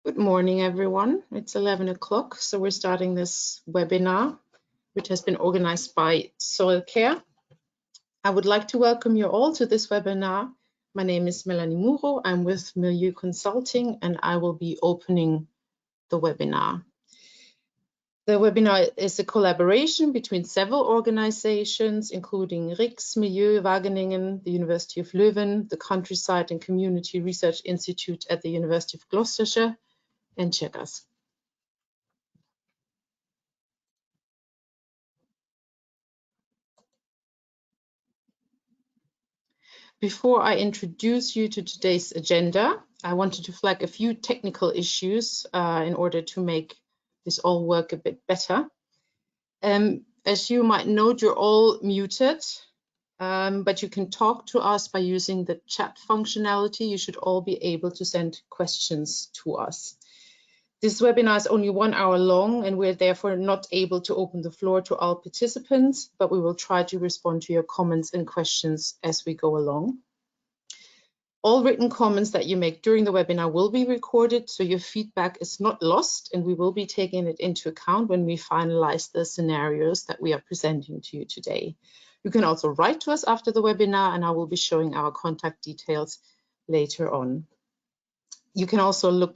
Good morning, everyone. It's 11 o'clock, so we're starting this webinar, which has been organized by Soil Care. I would like to welcome you all to this webinar. My name is Melanie Muro. I'm with Milieu Consulting, and I will be opening the webinar. The webinar is a collaboration between several organizations, including RIX, Milieu, Wageningen, the University of Leuven, the Countryside and Community Research Institute at the University of Gloucestershire, and Checkers. Before I introduce you to today's agenda, I wanted to flag a few technical issues in order to make this all work a bit better. As you might note, you're all muted, but you can talk to us by using the chat functionality. You should all be able to send questions to us. This webinar is only 1 hour long, and we're therefore not able to open the floor to all participants, but we will try to respond to your comments and questions as we go along. All written comments that you make during the webinar will be recorded, so your feedback is not lost, and we will be taking it into account when we finalize the scenarios that we are presenting to you today. You can also write to us after the webinar, and I will be showing our contact details later on. You can also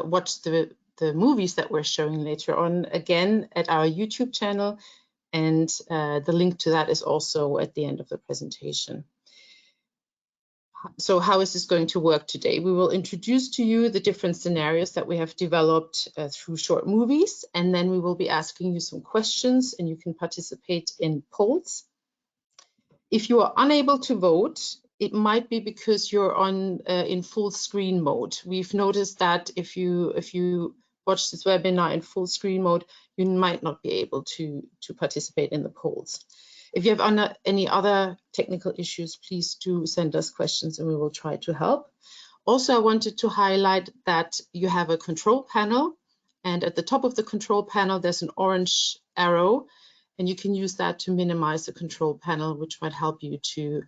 watch the movies that we're showing later on again at our YouTube channel, and the link to that is also at the end of the presentation. So how is this going to work today? We will introduce to you the different scenarios that we have developed through short movies, and then we will be asking you some questions, and you can participate in polls. If you are unable to vote, it might be because you're on in full screen mode. We've noticed that if you watch this webinar in full screen mode, you might not be able to participate in the polls. If you have any other technical issues, please do send us questions and we will try to help. Also, I wanted to highlight that you have a control panel, and at the top of the control panel, there's an orange arrow, and you can use that to minimize the control panel, which might help you to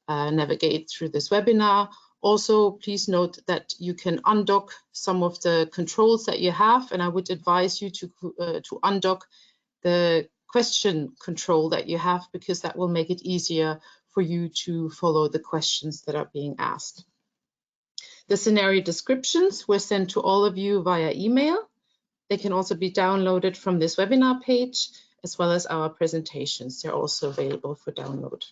navigate through this webinar. Also, please note that you can undock some of the controls that you have, and I would advise you to undock the question control that you have, because that will make it easier for you to follow the questions that are being asked. The scenario descriptions were sent to all of you via email. They can also be downloaded from this webinar page, as well as our presentations. They're also available for download.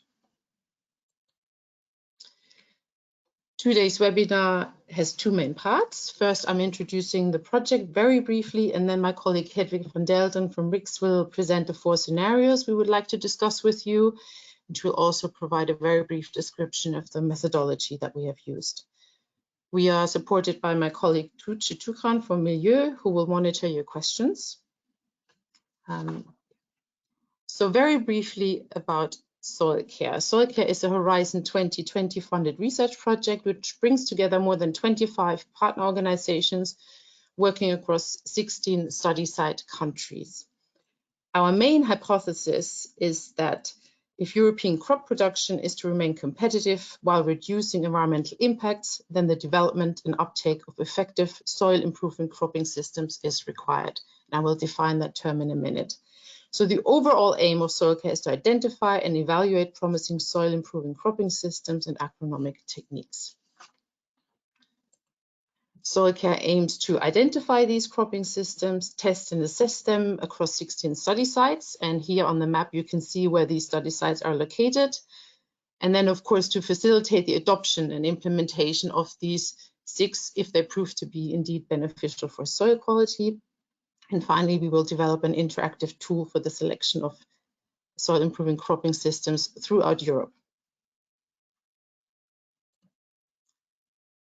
Today's webinar has two main parts. First, I'm introducing the project very briefly, and then my colleague Hedwig van Delden from RIX will present the 4 scenarios we would like to discuss with you, which will also provide a very brief description of the methodology that we have used. We are supported by my colleague Tuğçe Tukan from Milieu, who will monitor your questions. So very briefly about Soil Care. Soil Care is a Horizon 2020 funded research project which brings together more than 25 partner organizations working across 16 study site countries. Our main hypothesis is that if European crop production is to remain competitive while reducing environmental impacts, then the development and uptake of effective soil improvement cropping systems is required. And I will define that term in a minute. So the overall aim of Soil Care is to identify and evaluate promising soil improving cropping systems and agronomic techniques. Soil Care aims to identify these cropping systems, test and assess them across 16 study sites. And here on the map, you can see where these study sites are located. And then, of course, to facilitate the adoption and implementation of these 6, if they prove to be indeed beneficial for soil quality. And finally, we will develop an interactive tool for the selection of soil improving cropping systems throughout Europe.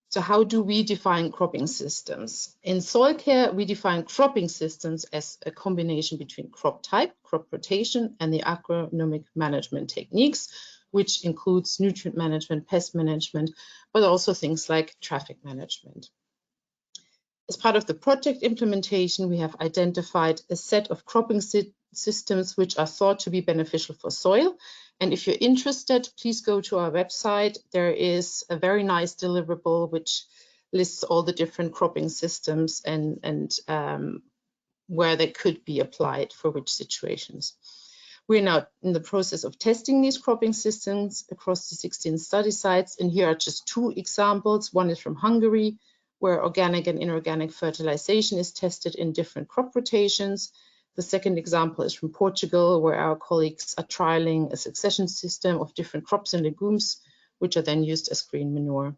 So how do we define cropping systems? In Soil Care, we define cropping systems as a combination between crop type, crop rotation, and the agronomic management techniques, which includes nutrient management, pest management, but also things like traffic management. As part of the project implementation, we have identified a set of cropping systems which are thought to be beneficial for soil. And if you're interested, please go to our website. There is a very nice deliverable which lists all the different cropping systems and where they could be applied for which situations. We're now in the process of testing these cropping systems across the 16 study sites, and here are just 2 examples. One is from Hungary, where organic and inorganic fertilization is tested in different crop rotations. The second example is from Portugal, where our colleagues are trialing a succession system of different crops and legumes, which are then used as green manure.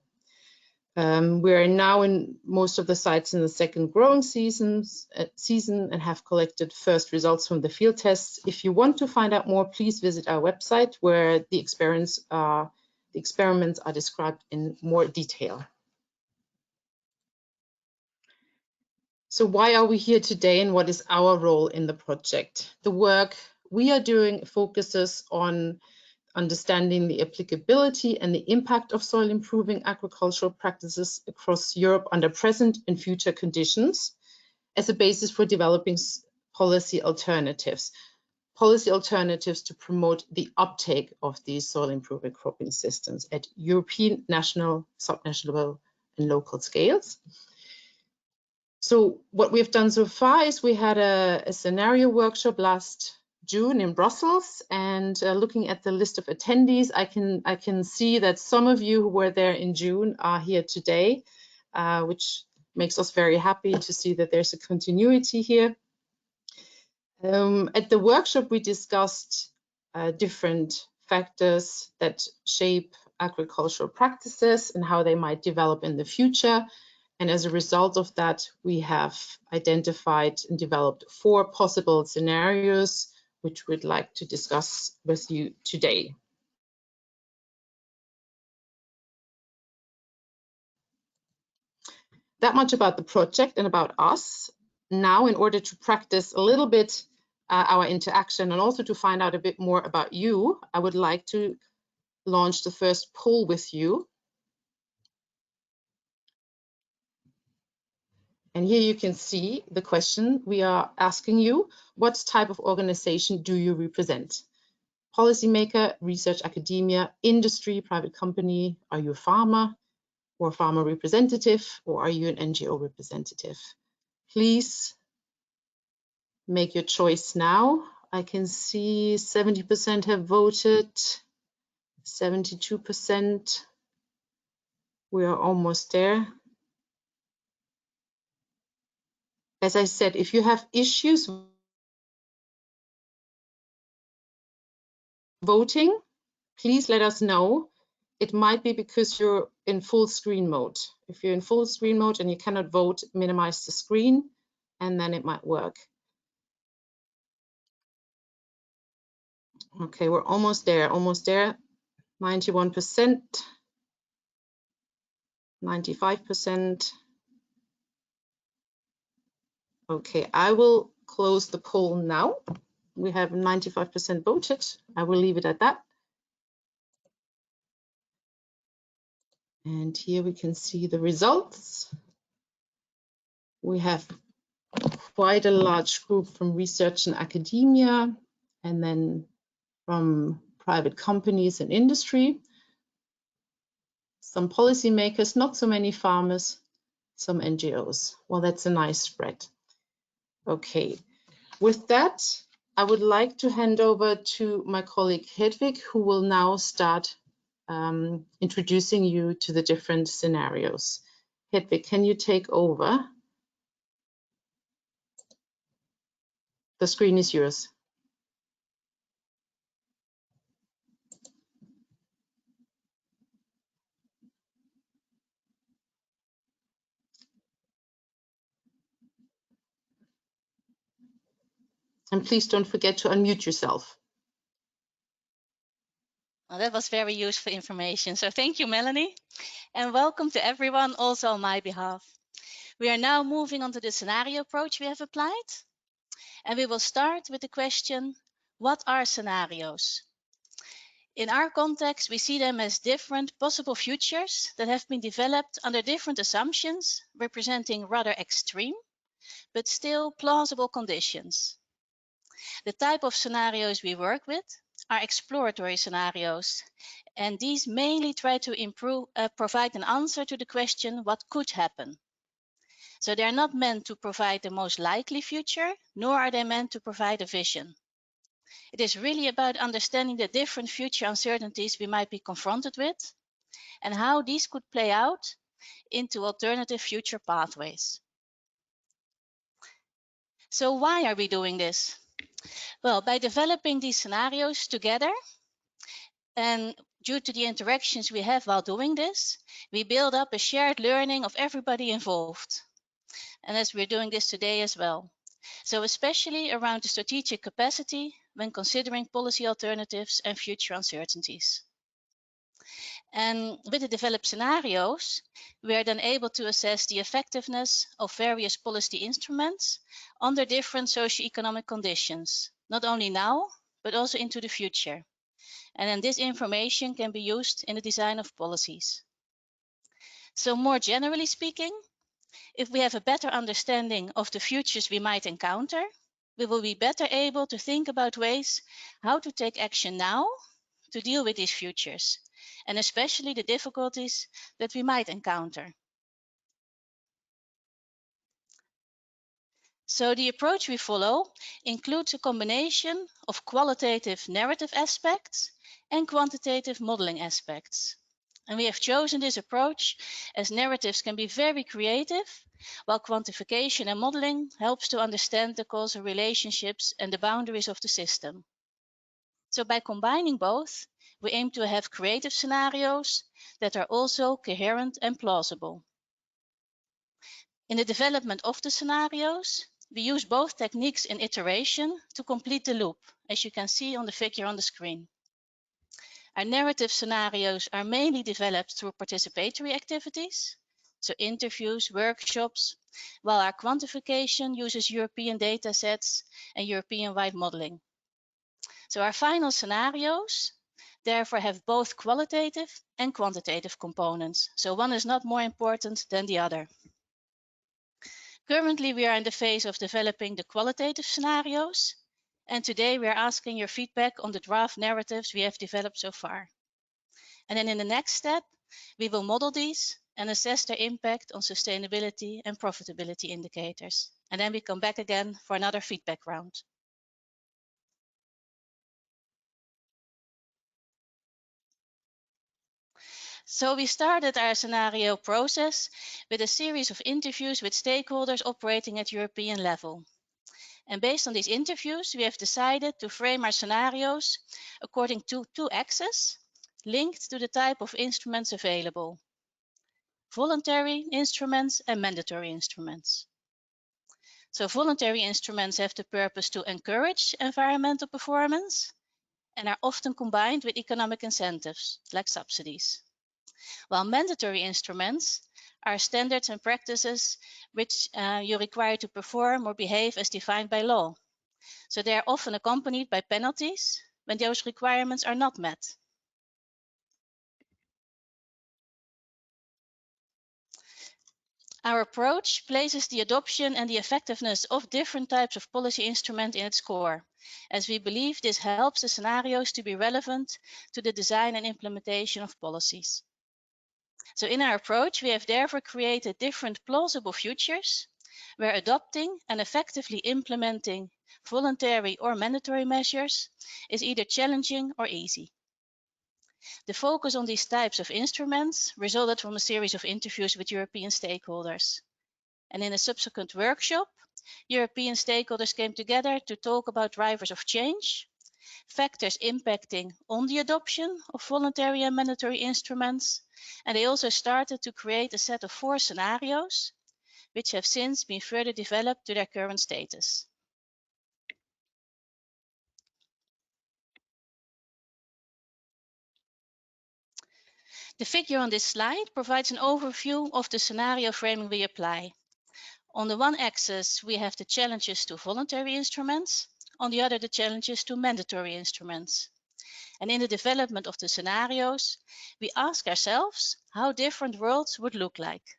We are now in most of the sites in the second growing season and have collected first results from the field tests. If you want to find out more, please visit our website, where the experiments are described in more detail. So why are we here today, and what is our role in the project? The work we are doing focuses on understanding the applicability and the impact of soil improving agricultural practices across Europe under present and future conditions as a basis for developing policy alternatives to promote the uptake of these soil improving cropping systems at European, national, subnational, and local scales. So what we've done so far is we had a scenario workshop last June in Brussels, and looking at the list of attendees, I can see that some of you who were there in June are here today, which makes us very happy to see that there's a continuity here. At the workshop, we discussed different factors that shape agricultural practices and how they might develop in the future. And as a result of that, we have identified and developed 4 possible scenarios, which we'd like to discuss with you today. That much about the project and about us. Now, in order to practice a little bit our interaction and also to find out a bit more about you, I would like to launch the first poll with you. And here you can see the question we are asking you: what type of organization do you represent? Policymaker, research academia, industry, private company? Are you a farmer or farmer representative, or are you an NGO representative? Please make your choice now. I can see 70% have voted, 72%. We are almost there. As I said, if you have issues voting, please let us know. It might be because you're in full screen mode. If you're in full screen mode and you cannot vote, minimize the screen, and then it might work. Okay, we're almost there, 91%, 95%. Okay, I will close the poll now. We have 95% voted. I will leave it at that. And here we can see the results. We have quite a large group from research and academia, and then from private companies and industry. Some policymakers, not so many farmers, some NGOs. Well, that's a nice spread. Okay, with that, I would like to hand over to my colleague Hedwig, who will now start introducing you to the different scenarios. Hedwig, can you take over? The screen is yours. And please don't forget to unmute yourself. Well, that was very useful information. So thank you, Melanie. And welcome to everyone also on my behalf. We are now moving on to the scenario approach we have applied. And we will start with the question, what are scenarios? In our context, we see them as different possible futures that have been developed under different assumptions, representing rather extreme, but still plausible conditions. The type of scenarios we work with are exploratory scenarios, and these mainly try to provide an answer to the question what could happen. So they are not meant to provide the most likely future, nor are they meant to provide a vision. It is really about understanding the different future uncertainties we might be confronted with and how these could play out into alternative future pathways. So why are we doing this? Well, by developing these scenarios together, and due to the interactions we have while doing this, we build up a shared learning of everybody involved. And as we're doing this today as well. So especially around the strategic capacity when considering policy alternatives and future uncertainties. And with the developed scenarios, we are then able to assess the effectiveness of various policy instruments under different socioeconomic conditions, not only now, but also into the future. And then this information can be used in the design of policies. So more generally speaking, if we have a better understanding of the futures we might encounter, we will be better able to think about ways how to take action now to deal with these futures, and especially the difficulties that we might encounter. So the approach we follow includes a combination of qualitative narrative aspects and quantitative modeling aspects. And we have chosen this approach as narratives can be very creative, while quantification and modeling helps to understand the causal relationships and the boundaries of the system. So by combining both, we aim to have creative scenarios that are also coherent and plausible. In the development of the scenarios, we use both techniques in iteration to complete the loop, as you can see on the figure on the screen. Our narrative scenarios are mainly developed through participatory activities, so interviews, workshops, while our quantification uses European data sets and European-wide modeling. So our final scenarios therefore have both qualitative and quantitative components, so one is not more important than the other. Currently, we are in the phase of developing the qualitative scenarios, and today we are asking your feedback on the draft narratives we have developed so far. And then in the next step, we will model these and assess their impact on sustainability and profitability indicators. And then we come back again for another feedback round. So we started our scenario process with a series of interviews with stakeholders operating at European level. And based on these interviews, we have decided to frame our scenarios according to two axes linked to the type of instruments available: voluntary instruments and mandatory instruments. So voluntary instruments have the purpose to encourage environmental performance and are often combined with economic incentives like subsidies, while mandatory instruments are standards and practices which you're required to perform or behave as defined by law. So they are often accompanied by penalties when those requirements are not met. Our approach places the adoption and the effectiveness of different types of policy instrument in its core, as we believe this helps the scenarios to be relevant to the design and implementation of policies. So in our approach, we have therefore created different plausible futures where adopting and effectively implementing voluntary or mandatory measures is either challenging or easy. The focus on these types of instruments resulted from a series of interviews with European stakeholders. And in a subsequent workshop, European stakeholders came together to talk about drivers of change, factors impacting on the adoption of voluntary and mandatory instruments, and they also started to create a set of 4 scenarios, which have since been further developed to their current status. The figure on this slide provides an overview of the scenario framing we apply. On the one axis, we have the challenges to voluntary instruments, on the other, the challenges to mandatory instruments. And in the development of the scenarios, we ask ourselves how different worlds would look like.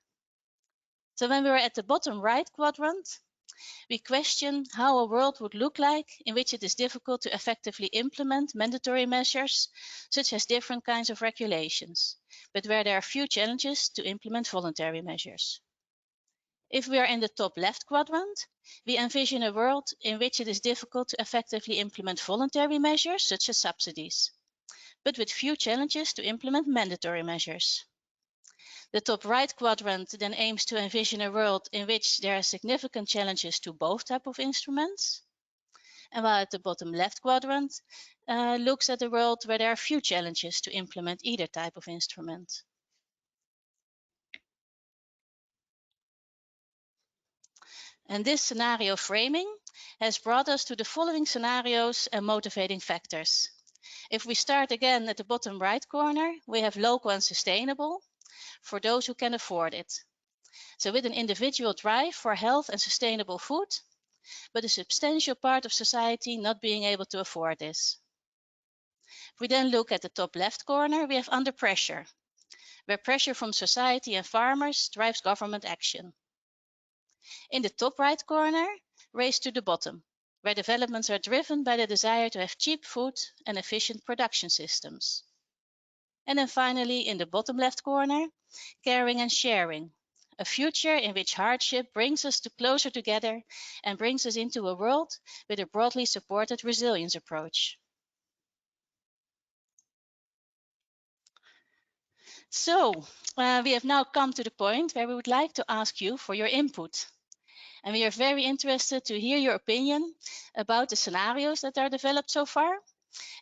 So when we are at the bottom right quadrant, We question how a world would look like in which it is difficult to effectively implement mandatory measures, such as different kinds of regulations, but where there are few challenges to implement voluntary measures. If we are in the top left quadrant, we envision a world in which it is difficult to effectively implement voluntary measures, such as subsidies, but with few challenges to implement mandatory measures. The top right quadrant then aims to envision a world in which there are significant challenges to both types of instruments. And while at the bottom left quadrant looks at a world where there are few challenges to implement either type of instrument. And this scenario framing has brought us to the following scenarios and motivating factors. If we start again at the bottom right corner, we have local and sustainable for those who can afford it. So with an individual drive for health and sustainable food, but a substantial part of society not being able to afford this. If we then look at the top left corner, we have under pressure, where pressure from society and farmers drives government action. In the top right corner, race to the bottom, where developments are driven by the desire to have cheap food and efficient production systems. And then finally, in the bottom left corner, caring and sharing, a future in which hardship brings us closer together and brings us into a world with a broadly supported resilience approach. So, we have now come to the point where we would like to ask you for your input. And we are very interested to hear your opinion about the scenarios that are developed so far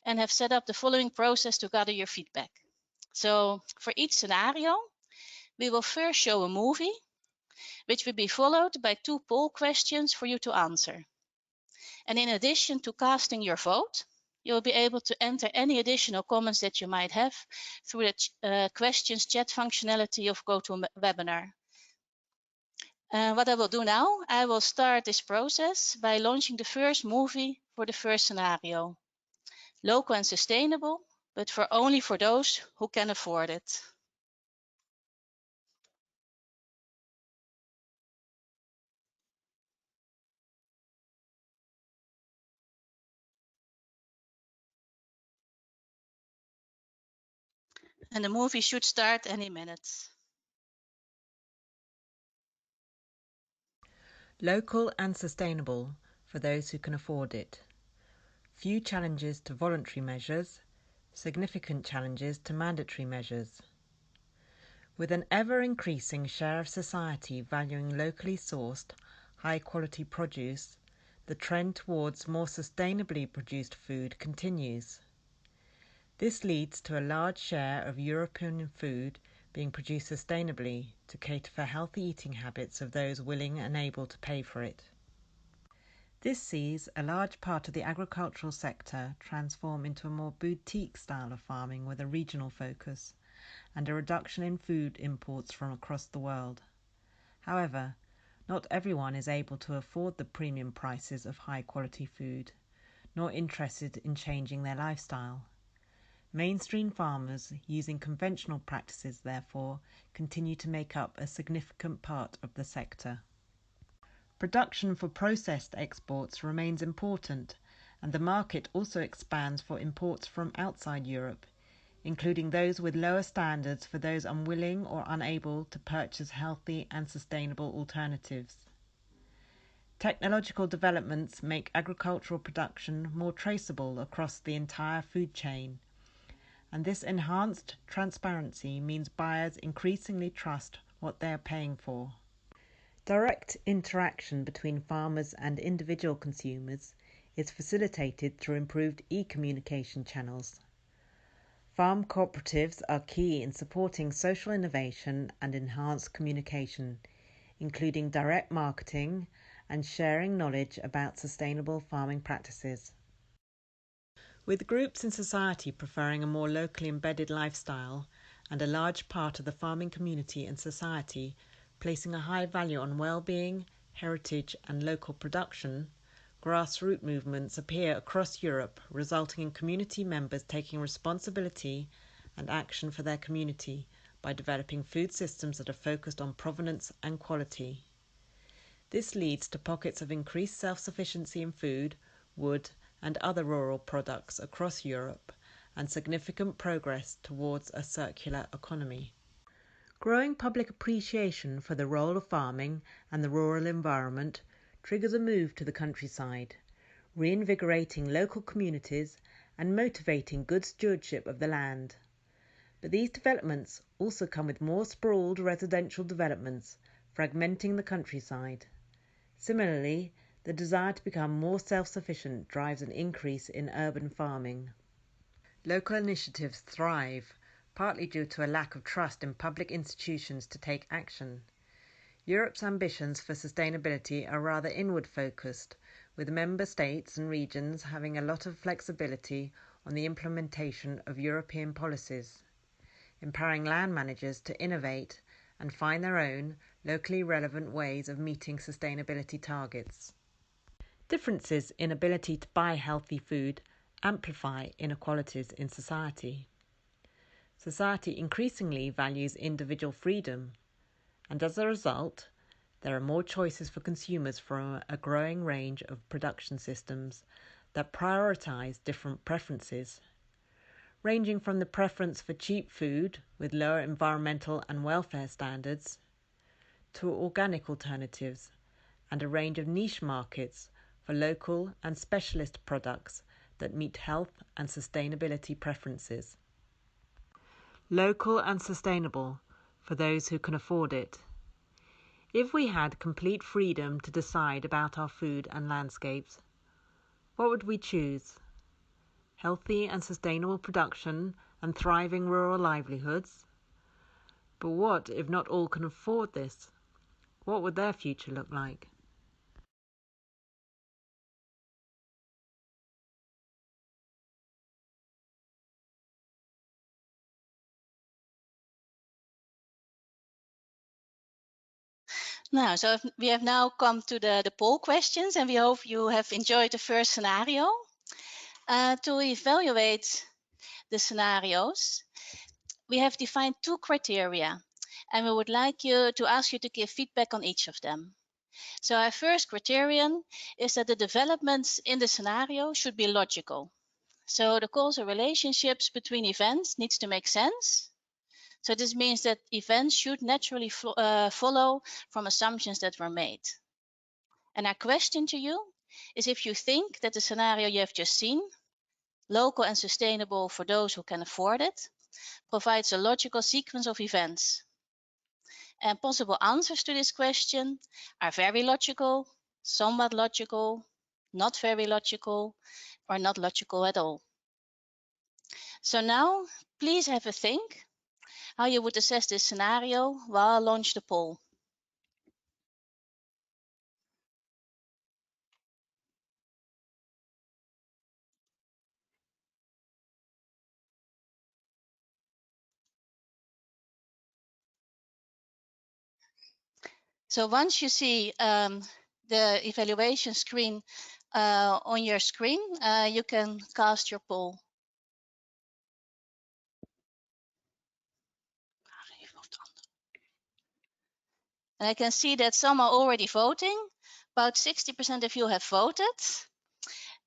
and have set up the following process to gather your feedback. So, for each scenario, we will first show a movie, which will be followed by 2 poll questions for you to answer. And in addition to casting your vote, you'll be able to enter any additional comments that you might have through the questions chat functionality of GoToWebinar. What I will do now, I will start this process by launching the first movie for the first scenario. Local and sustainable, but only for those who can afford it. And the movie should start any minute. Local and sustainable for those who can afford it. Few challenges to voluntary measures, significant challenges to mandatory measures. With an ever-increasing share of society valuing locally sourced, high-quality produce, the trend towards more sustainably produced food continues. This leads to a large share of European food being produced sustainably to cater for healthy eating habits of those willing and able to pay for it. This sees a large part of the agricultural sector transform into a more boutique style of farming with a regional focus and a reduction in food imports from across the world. However, not everyone is able to afford the premium prices of high-quality food, nor interested in changing their lifestyle. Mainstream farmers using conventional practices, therefore, continue to make up a significant part of the sector. Production for processed exports remains important, and the market also expands for imports from outside Europe, including those with lower standards for those unwilling or unable to purchase healthy and sustainable alternatives. Technological developments make agricultural production more traceable across the entire food chain, and this enhanced transparency means buyers increasingly trust what they are paying for. Direct interaction between farmers and individual consumers is facilitated through improved e-communication channels. Farm cooperatives are key in supporting social innovation and enhanced communication, including direct marketing and sharing knowledge about sustainable farming practices. With groups in society preferring a more locally embedded lifestyle and a large part of the farming community and society placing a high value on well-being, heritage and local production, grassroots movements appear across Europe, resulting in community members taking responsibility and action for their community by developing food systems that are focused on provenance and quality. This leads to pockets of increased self-sufficiency in food, wood, and other rural products across Europe, and significant progress towards a circular economy. Growing public appreciation for the role of farming and the rural environment triggers a move to the countryside, reinvigorating local communities and motivating good stewardship of the land. But these developments also come with more sprawled residential developments, fragmenting the countryside. Similarly, the desire to become more self-sufficient drives an increase in urban farming. Local initiatives thrive, partly due to a lack of trust in public institutions to take action. Europe's ambitions for sustainability are rather inward-focused, with member states and regions having a lot of flexibility on the implementation of European policies, empowering land managers to innovate and find their own locally relevant ways of meeting sustainability targets. Differences in ability to buy healthy food amplify inequalities in society. Society increasingly values individual freedom, and as a result, there are more choices for consumers from a growing range of production systems that prioritize different preferences, ranging from the preference for cheap food with lower environmental and welfare standards to organic alternatives and a range of niche markets for local and specialist products that meet health and sustainability preferences. Local and sustainable for those who can afford it. If we had complete freedom to decide about our food and landscapes, what would we choose? Healthy and sustainable production and thriving rural livelihoods? But what if not all can afford this? What would their future look like? Now, so we have now come to the poll questions, and we hope you have enjoyed the first scenario. To evaluate the scenarios, we have defined 2 criteria, and we would like to ask you to give feedback on each of them. So our first criterion is that the developments in the scenario should be logical. So the causal relationships between events needs to make sense. So this means that events should naturally follow from assumptions that were made. And our question to you is if you think that the scenario you have just seen, local and sustainable for those who can afford it, provides a logical sequence of events. And possible answers to this question are very logical, somewhat logical, not very logical, or not logical at all. So now, please have a think how you would assess this scenario while I launch the poll. So once you see the evaluation screen on your screen, you can cast your poll. And I can see that some are already voting. About 60% of you have voted.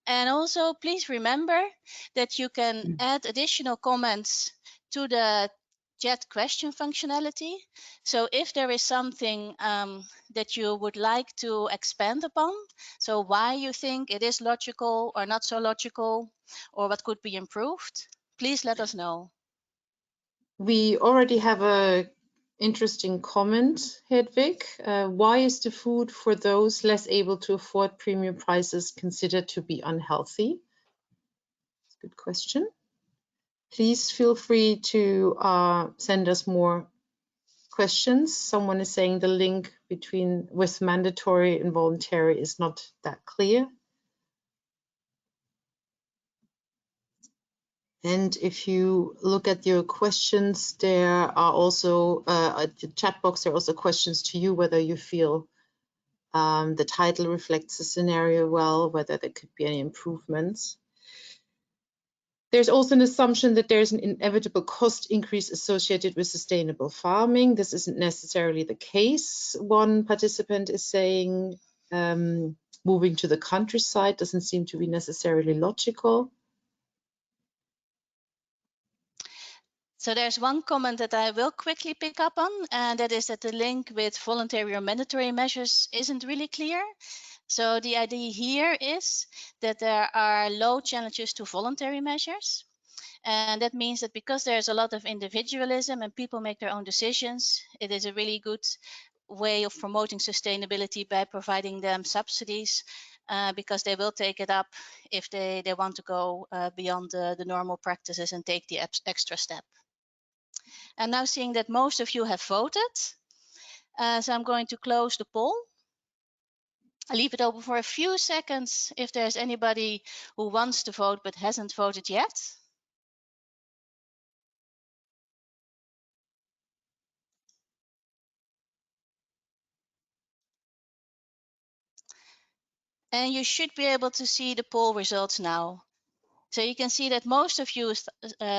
And also, please remember that you can add additional comments to the chat question functionality. So if there is something that you would like to expand upon, so why you think it is logical or not so logical, or what could be improved, please let us know. We already have a interesting comment, Hedvig. Why is the food for those less able to afford premium prices considered to be unhealthy? Good question. Please feel free to send us more questions. Someone is saying the link with mandatory and voluntary is not that clear. And if you look at your questions, there are also at the chat box, there are also questions to you, whether you feel the title reflects the scenario well, whether there could be any improvements. There's also an assumption that there's an inevitable cost increase associated with sustainable farming. This isn't necessarily the case. One participant is saying moving to the countryside doesn't seem to be necessarily logical. So there's one comment that I will quickly pick up on, and that is that the link with voluntary or mandatory measures isn't really clear. So the idea here is that there are low challenges to voluntary measures. And that means that because there's a lot of individualism and people make their own decisions, it is a really good way of promoting sustainability by providing them subsidies, because they will take it up if they want to go beyond the normal practices and take the extra step. And now seeing that most of you have voted, so I'm going to close the poll. I leave it open for a few seconds if there's anybody who wants to vote but hasn't voted yet. And you should be able to see the poll results now. So you can see that most of you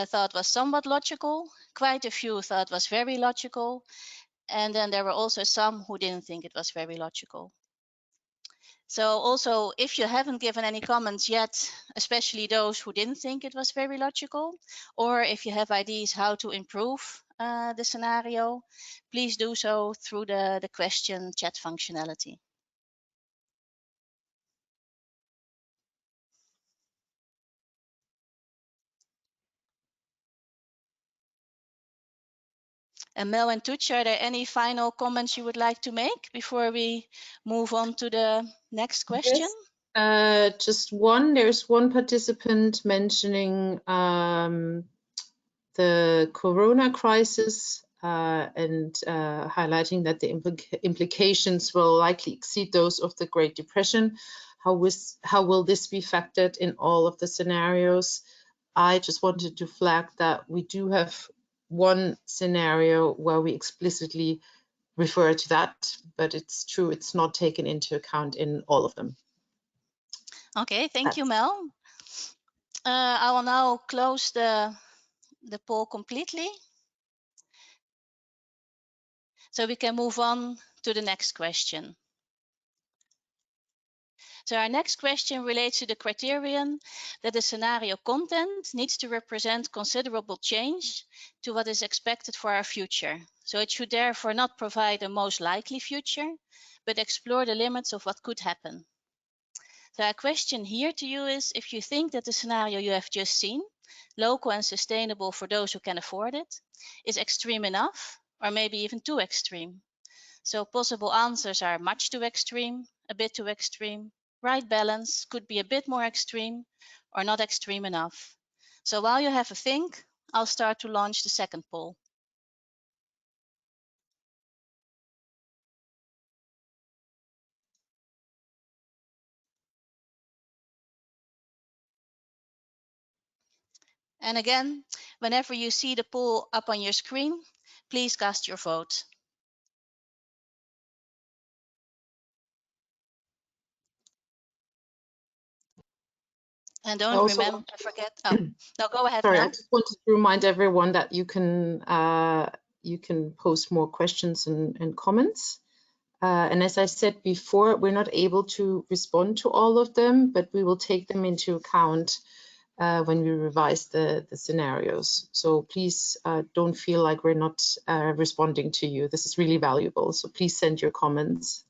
thought was somewhat logical, quite a few thought was very logical, and then there were also some who didn't think it was very logical. So also, if you haven't given any comments yet, especially those who didn't think it was very logical, or if you have ideas how to improve the scenario, please do so through the question chat functionality. And Mel and Tuch, are there any final comments you would like to make before we move on to the next question? Yes. Just one. There's one participant mentioning the corona crisis and highlighting that the implications will likely exceed those of the Great Depression. How will this be factored in all of the scenarios? I just wanted to flag that we do have one scenario where we explicitly refer to that, but it's true, it's not taken into account in all of them. Okay, thank you, Mel. I will now close the poll completely, so we can move on to the next question. So our next question relates to the criterion that the scenario content needs to represent considerable change to what is expected for our future. So it should therefore not provide a most likely future, but explore the limits of what could happen. So our question here to you is, if you think that the scenario you have just seen, local and sustainable for those who can afford it, is extreme enough, or maybe even too extreme. So possible answers are much too extreme, a bit too extreme, right balance, could be a bit more extreme, or not extreme enough. So while you have a think, I'll start to launch the second poll. And again, whenever you see the poll up on your screen, please cast your vote. And don't forget. Oh, no, go ahead, Sorry, Mel. I just wanted to remind everyone that you can post more questions and comments. And as I said before, we're not able to respond to all of them, but we will take them into account when we revise the scenarios. So please don't feel like we're not responding to you. This is really valuable. So please send your comments.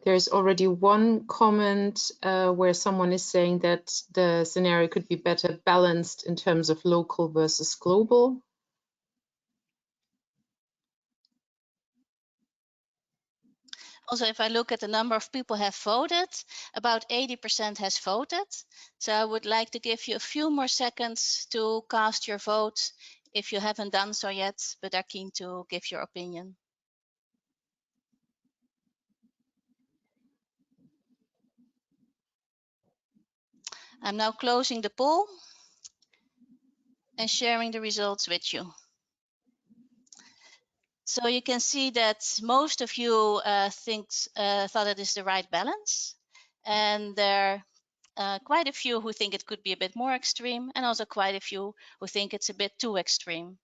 There's already one comment where someone is saying that the scenario could be better balanced in terms of local versus global. Also, if I look at the number of people who have voted, about 80% has voted. So I would like to give you a few more seconds to cast your vote if you haven't done so yet, but are keen to give your opinion. I'm now closing the poll and sharing the results with you. So you can see that most of you thought it is the right balance, and there are quite a few who think it could be a bit more extreme, and also quite a few who think it's a bit too extreme.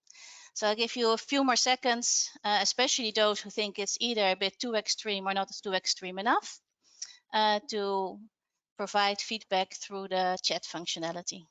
So I'll give you a few more seconds, especially those who think it's either a bit too extreme or not too extreme enough, to provide feedback through the chat functionality.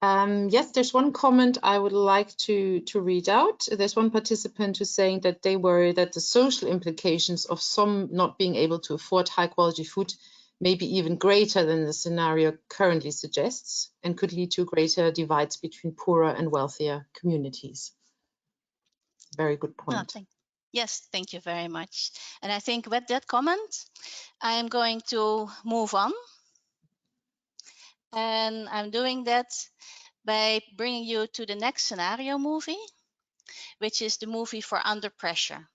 Yes, there's one comment I would like to read out. There's one participant who's saying that they worry that the social implications of some not being able to afford high quality food may be even greater than the scenario currently suggests and could lead to greater divides between poorer and wealthier communities. Very good point. Yes, thank you very much. And I think with that comment, I am going to move on. And I'm doing that by bringing you to the next scenario movie, which is the movie for Under Pressure.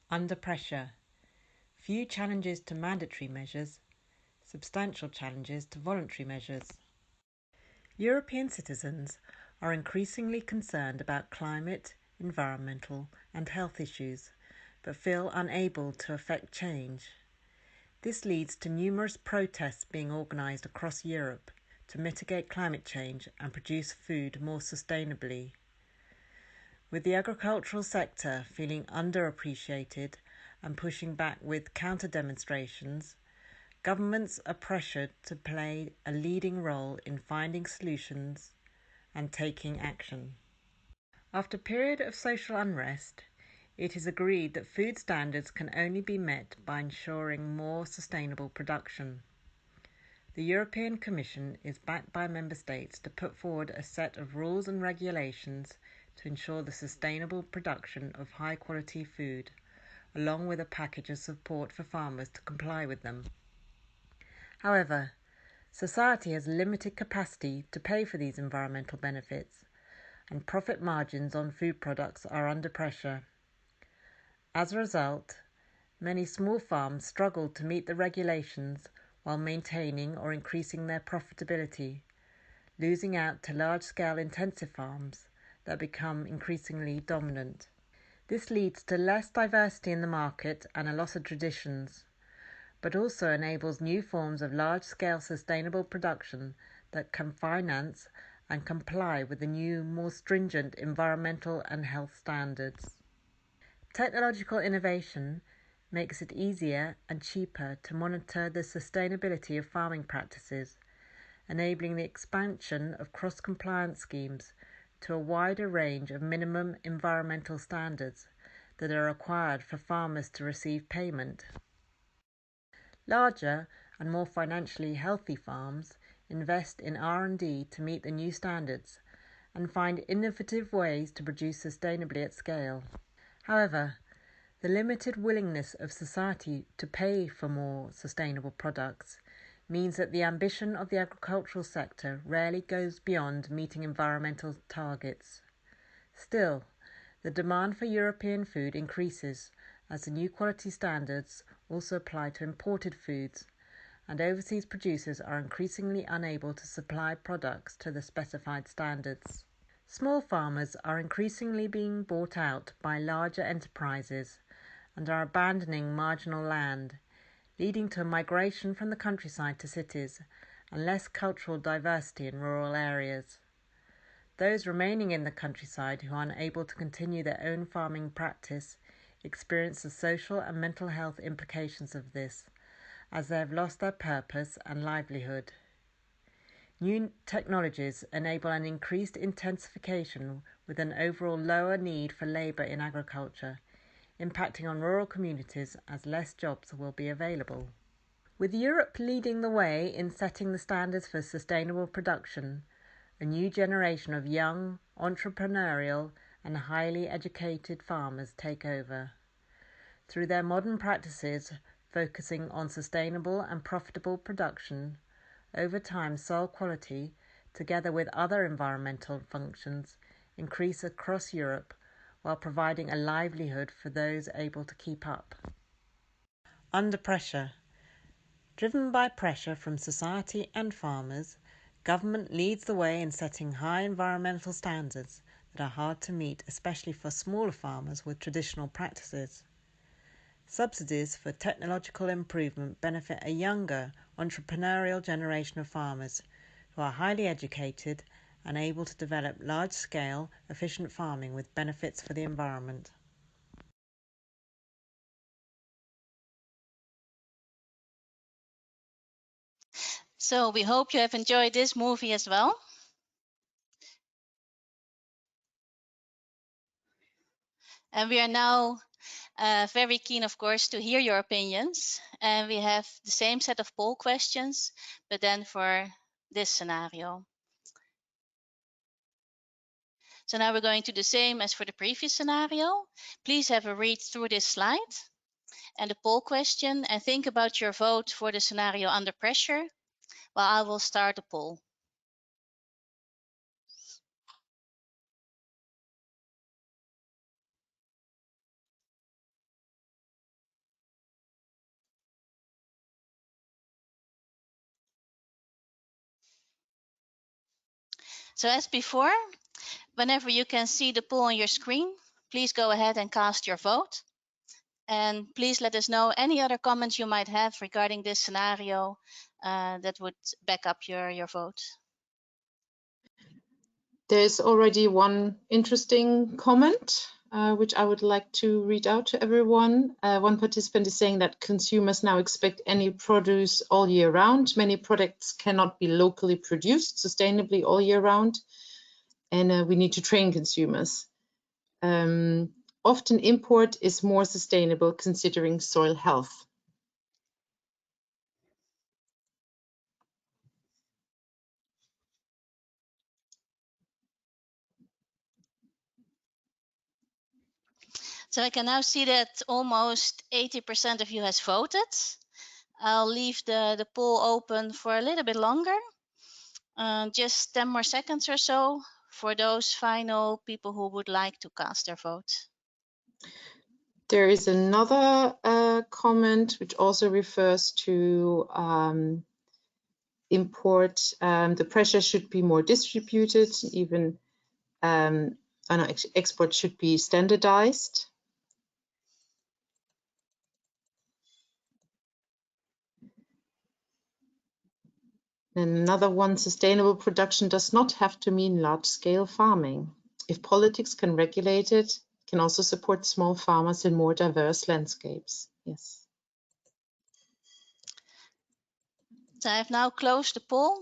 Under pressure. Few challenges to mandatory measures, substantial challenges to voluntary measures. European citizens are increasingly concerned about climate, environmental and health issues, but feel unable to effect change. This leads to numerous protests being organised across Europe to mitigate climate change and produce food more sustainably. With the agricultural sector feeling underappreciated and pushing back with counter-demonstrations, governments are pressured to play a leading role in finding solutions and taking action. After a period of social unrest, it is agreed that food standards can only be met by ensuring more sustainable production. The European Commission is backed by Member States to put forward a set of rules and regulations to ensure the sustainable production of high-quality food, along with a package of support for farmers to comply with them. However, society has limited capacity to pay for these environmental benefits, and profit margins on food products are under pressure. As a result, many small farms struggle to meet the regulations while maintaining or increasing their profitability, losing out to large-scale intensive farms that become increasingly dominant. This leads to less diversity in the market and a loss of traditions, but also enables new forms of large-scale sustainable production that can finance and comply with the new, more stringent environmental and health standards. Technological innovation makes it easier and cheaper to monitor the sustainability of farming practices, enabling the expansion of cross-compliance schemes to a wider range of minimum environmental standards that are required for farmers to receive payment. Larger and more financially healthy farms invest in R&D to meet the new standards and find innovative ways to produce sustainably at scale. However, the limited willingness of society to pay for more sustainable products means that the ambition of the agricultural sector rarely goes beyond meeting environmental targets. Still, the demand for European food increases as the new quality standards also apply to imported foods, and overseas producers are increasingly unable to supply products to the specified standards. Small farmers are increasingly being bought out by larger enterprises and are abandoning marginal land, leading to a migration from the countryside to cities and less cultural diversity in rural areas. Those remaining in the countryside who are unable to continue their own farming practice experience the social and mental health implications of this, as they have lost their purpose and livelihood. New technologies enable an increased intensification with an overall lower need for labour in agriculture, impacting on rural communities as less jobs will be available. With Europe leading the way in setting the standards for sustainable production, a new generation of young, entrepreneurial and highly educated farmers take over. Through their modern practices focusing on sustainable and profitable production, over time soil quality, together with other environmental functions, increase across Europe while providing a livelihood for those able to keep up. Under pressure. Driven by pressure from society and farmers, government leads the way in setting high environmental standards that are hard to meet, especially for smaller farmers with traditional practices. Subsidies for technological improvement benefit a younger, entrepreneurial generation of farmers who are highly educated and able to develop large-scale, efficient farming with benefits for the environment. So we hope you have enjoyed this movie as well. And we are now very keen, of course, to hear your opinions. And we have the same set of poll questions, but then for this scenario. So now we're going to do the same as for the previous scenario. Please have a read through this slide and the poll question and think about your vote for the scenario under pressure, while I will start the poll. So as before, whenever you can see the poll on your screen, please go ahead and cast your vote. And please let us know any other comments you might have regarding this scenario that would back up your vote. There's already one interesting comment, which I would like to read out to everyone. One participant is saying that consumers now expect any produce all year round. Many products cannot be locally produced sustainably all year round, and we need to train consumers. Often import is more sustainable considering soil health. So I can now see that almost 80% of you has voted. I'll leave the poll open for a little bit longer, just 10 more seconds or so for those final people who would like to cast their vote. There is another comment which also refers to import. The pressure should be more distributed, even export should be standardized. And another one, sustainable production does not have to mean large-scale farming. If politics can regulate it, it can also support small farmers in more diverse landscapes. Yes. So I've now closed the poll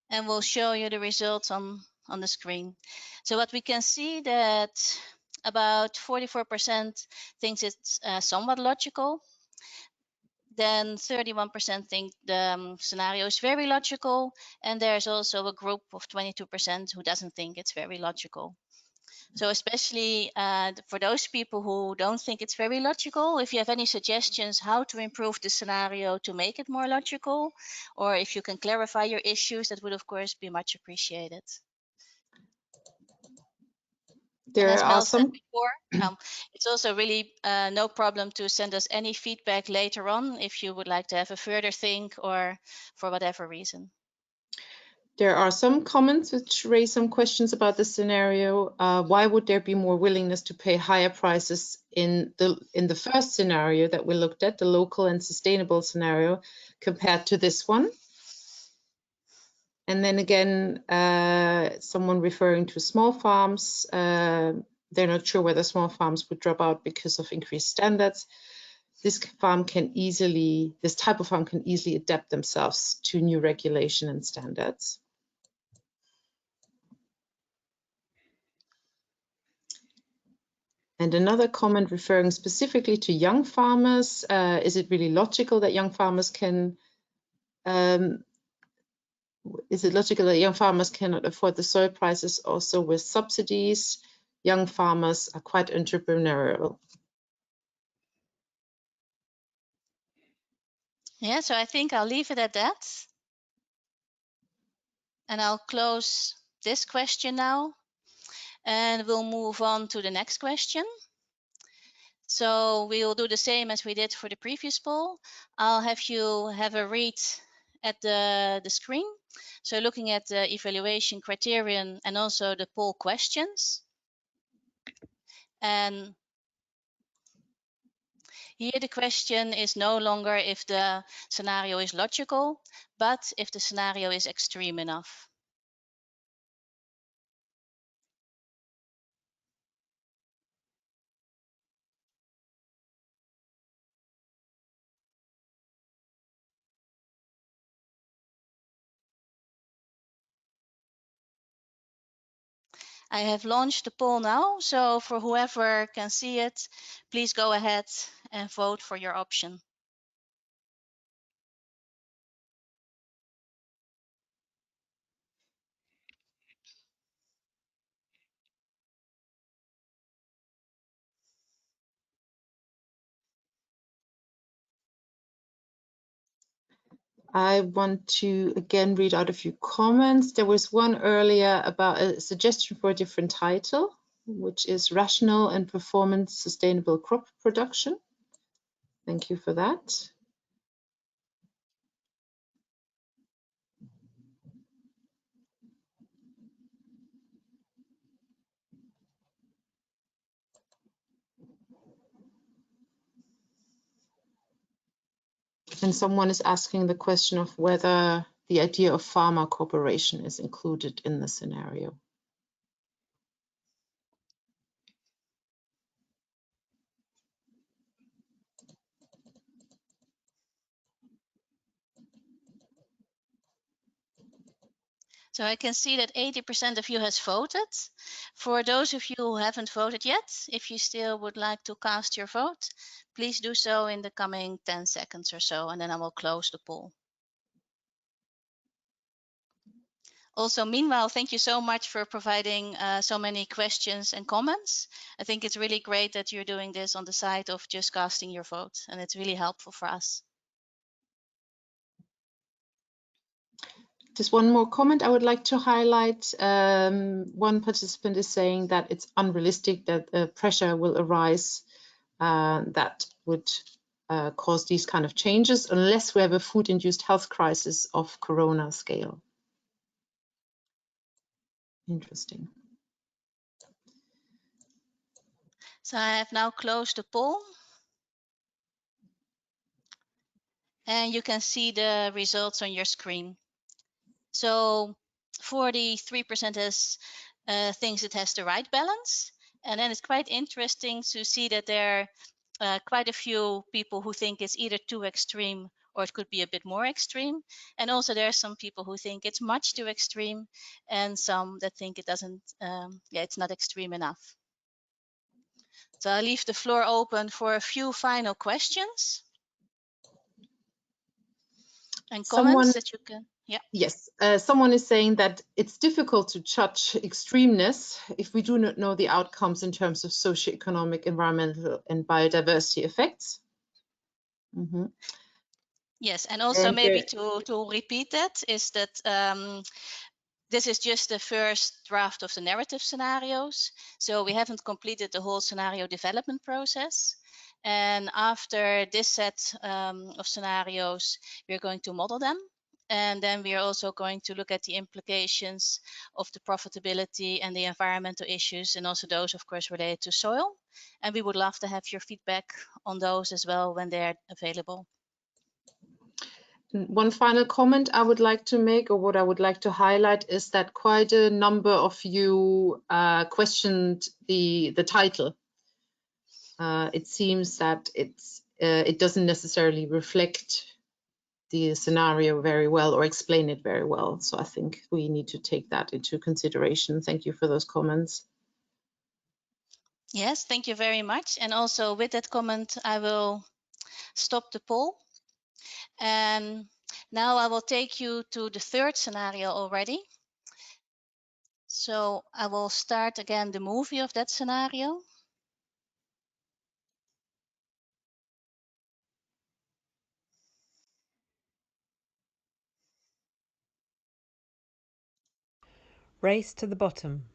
and we'll show you the results on the screen. So what we can see that about 44% thinks it's somewhat logical. Then 31% think the scenario is very logical, and there's also a group of 22% who doesn't think it's very logical. So especially for those people who don't think it's very logical, if you have any suggestions how to improve the scenario to make it more logical, or if you can clarify your issues, that would of course be much appreciated. There and as are Mel some said before, it's also really no problem to send us any feedback later on if you would like to have a further think or for whatever reason. There are some comments which raise some questions about the scenario. Why would there be more willingness to pay higher prices in the first scenario that we looked at, the local and sustainable scenario, compared to this one? And then again, someone referring to small farms, they're not sure whether small farms would drop out because of increased standards. This type of farm can easily adapt themselves to new regulation and standards. And another comment referring specifically to young farmers, is it really logical that young farmers can Is it logical that young farmers cannot afford the soil prices also with subsidies? Young farmers are quite entrepreneurial. Yeah, so I think I'll leave it at that. And I'll close this question now. And we'll move on to the next question. So we will do the same as we did for the previous poll. I'll have you have a read at the screen. So looking at the evaluation criterion and also the poll questions. And here the question is no longer if the scenario is logical, but if the scenario is extreme enough. I have launched the poll now, so for whoever can see it, please go ahead and vote for your option. I want to again read out a few comments. There was one earlier about a suggestion for a different title, which is Rational and Performance Sustainable Crop Production. Thank you for that. And someone is asking the question of whether the idea of farmer cooperation is included in the scenario. So I can see that 80% of you has voted. For those of you who haven't voted yet, if you still would like to cast your vote, please do so in the coming 10 seconds or so, and then I will close the poll. Also, meanwhile, thank you so much for providing so many questions and comments. I think it's really great that you're doing this on the side of just casting your vote, and it's really helpful for us. Just one more comment I would like to highlight. One participant is saying that it's unrealistic that pressure will arise that would cause these kind of changes unless we have a food-induced health crisis of corona scale. Interesting. So I have now closed the poll. And you can see the results on your screen. So 43% thinks it has the right balance. And then it's quite interesting to see that there are quite a few people who think it's either too extreme or it could be a bit more extreme. And also there are some people who think it's much too extreme and some that think it doesn't, it's not extreme enough. So I'll leave the floor open for a few final questions and comments that you can, yeah. Yes, someone is saying that it's difficult to judge extremeness if we do not know the outcomes in terms of socioeconomic, environmental, and biodiversity effects. Yes, and also maybe to repeat that is that this is just the first draft of the narrative scenarios. So we haven't completed the whole scenario development process. And after this set of scenarios, we're going to model them. And then we are also going to look at the implications of the profitability and the environmental issues, and also those, of course, related to soil. And we would love to have your feedback on those as well when they're available. One final comment I would like to make, or what I would like to highlight, is that quite a number of you questioned the title. It seems that it doesn't necessarily reflect the scenario very well or explain it very well. So I think we need to take that into consideration. Thank you for those comments. Yes, thank you very much. And also with that comment, I will stop the poll. And Now I will take you to the third scenario already. So I will start again the movie of that scenario. Race to the bottom.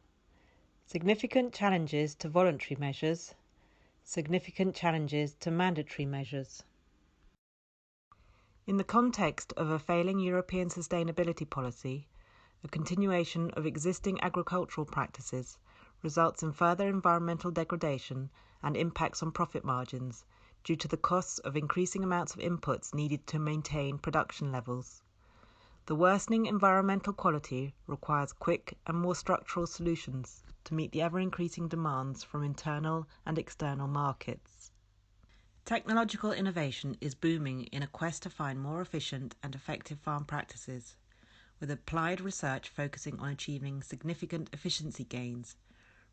Significant challenges to voluntary measures. Significant challenges to mandatory measures. In the context of a failing European sustainability policy, a continuation of existing agricultural practices results in further environmental degradation and impacts on profit margins due to the costs of increasing amounts of inputs needed to maintain production levels. The worsening environmental quality requires quick and more structural solutions to meet the ever-increasing demands from internal and external markets. Technological innovation is booming in a quest to find more efficient and effective farm practices, with applied research focusing on achieving significant efficiency gains,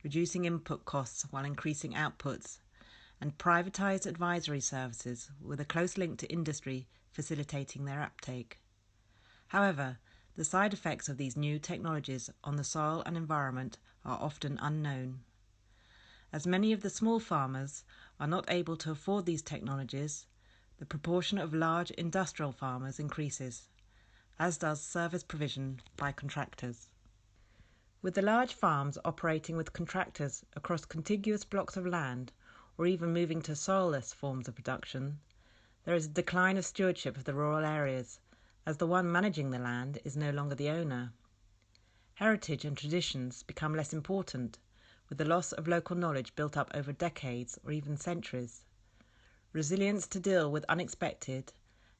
reducing input costs while increasing outputs, and privatized advisory services with a close link to industry facilitating their uptake. However, the side effects of these new technologies on the soil and environment are often unknown. As many of the small farmers are not able to afford these technologies, the proportion of large industrial farmers increases, as does service provision by contractors. With the large farms operating with contractors across contiguous blocks of land, or even moving to soil-less forms of production, there is a decline of stewardship of the rural areas, as the one managing the land is no longer the owner. Heritage and traditions become less important, with the loss of local knowledge built up over decades or even centuries. Resilience to deal with unexpected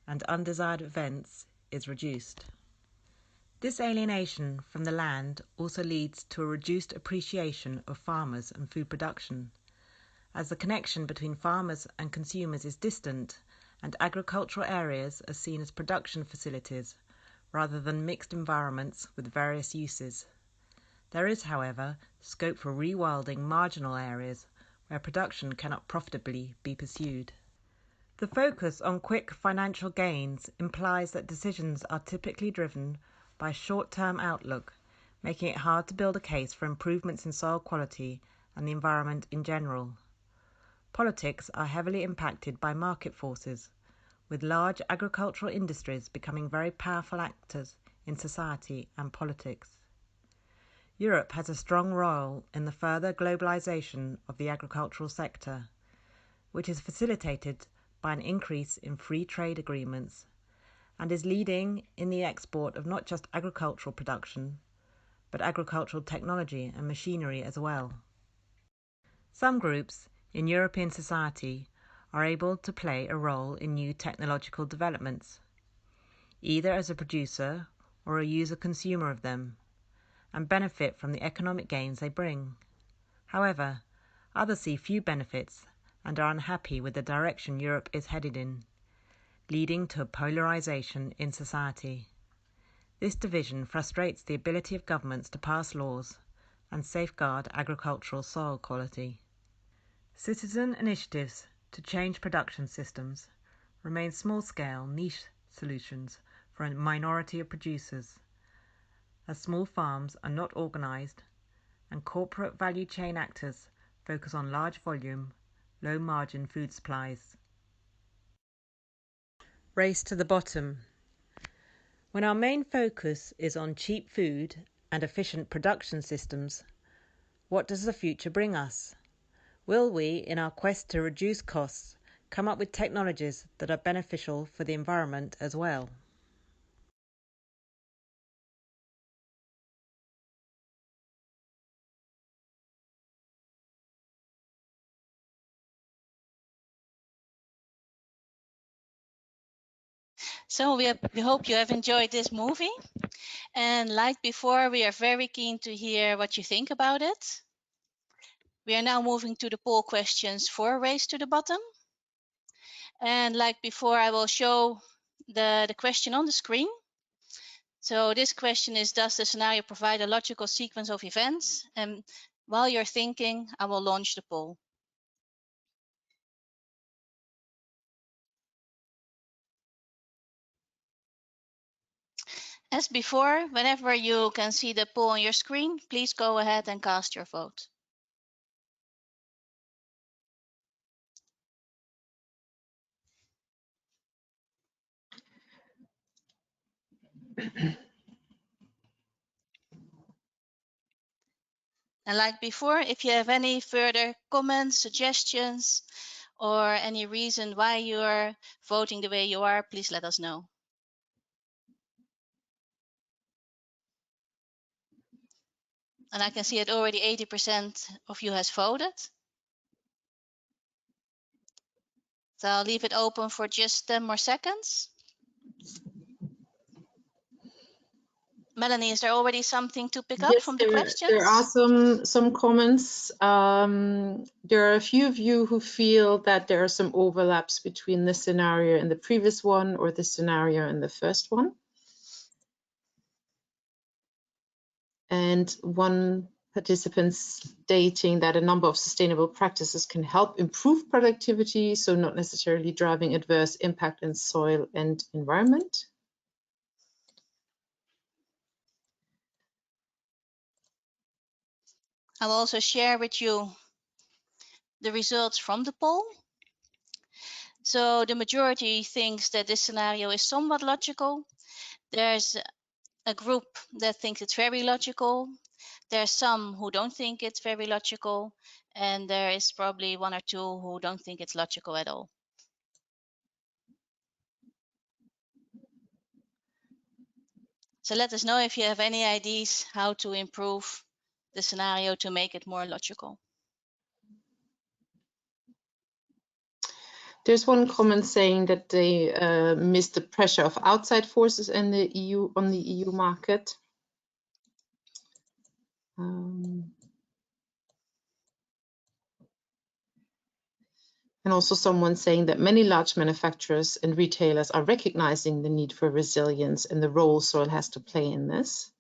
and undesired events is reduced. This alienation from the land also leads to a reduced appreciation of farmers and food production, as the connection between farmers and consumers is distant and agricultural areas are seen as production facilities rather than mixed environments with various uses. There is, however, scope for rewilding marginal areas where production cannot profitably be pursued. The focus on quick financial gains implies that decisions are typically driven by a short-term outlook, making it hard to build a case for improvements in soil quality and the environment in general. Politics are heavily impacted by market forces, with large agricultural industries becoming very powerful actors in society and politics. Europe has a strong role in the further globalization of the agricultural sector, which is facilitated by an increase in free trade agreements and is leading in the export of not just agricultural production, but agricultural technology and machinery as well. Some groups in European society are able to play a role in new technological developments, either as a producer or a user-consumer of them, and benefit from the economic gains they bring. However, others see few benefits and are unhappy with the direction Europe is headed in, leading to a polarization in society. This division frustrates the ability of governments to pass laws and safeguard agricultural soil quality. Citizen initiatives to change production systems remain small-scale, niche solutions for a minority of producers, as small farms are not organized and corporate value chain actors focus on large volume, low margin food supplies. Race to the bottom. When our main focus is on cheap food and efficient production systems, what does the future bring us? Will we, in our quest to reduce costs, come up with technologies that are beneficial for the environment as well? So we hope you have enjoyed this movie. And like before, we are very keen to hear what you think about it. We are now moving to the poll questions for Race to the Bottom. And like before, I will show the question on the screen. So this question is, does the scenario provide a logical sequence of events? And while you're thinking, I will launch the poll. As before, whenever you can see the poll on your screen, please go ahead and cast your vote. And like before, if you have any further comments, suggestions, or any reason why you're voting the way you are, please let us know. And I can see that already 80% of you has voted. So I'll leave it open for just 10 more seconds. Melanie, is there already something to pick up from the questions? There are some comments. There are a few of you who feel that there are some overlaps between this scenario and the previous one, or this scenario and the first one. And one participant stating that a number of sustainable practices can help improve productivity, so not necessarily driving adverse impact in soil and environment. I will also share with you the results from the poll. So the majority thinks that this scenario is somewhat logical. There's a group that thinks it's very logical. There's some who don't think it's very logical. And there is probably one or two who don't think it's logical at all. So let us know if you have any ideas how to improve the scenario to make it more logical. There's one comment saying that they miss the pressure of outside forces in the EU on the EU market. And also someone saying that many large manufacturers and retailers are recognizing the need for resilience and the role soil has to play in this.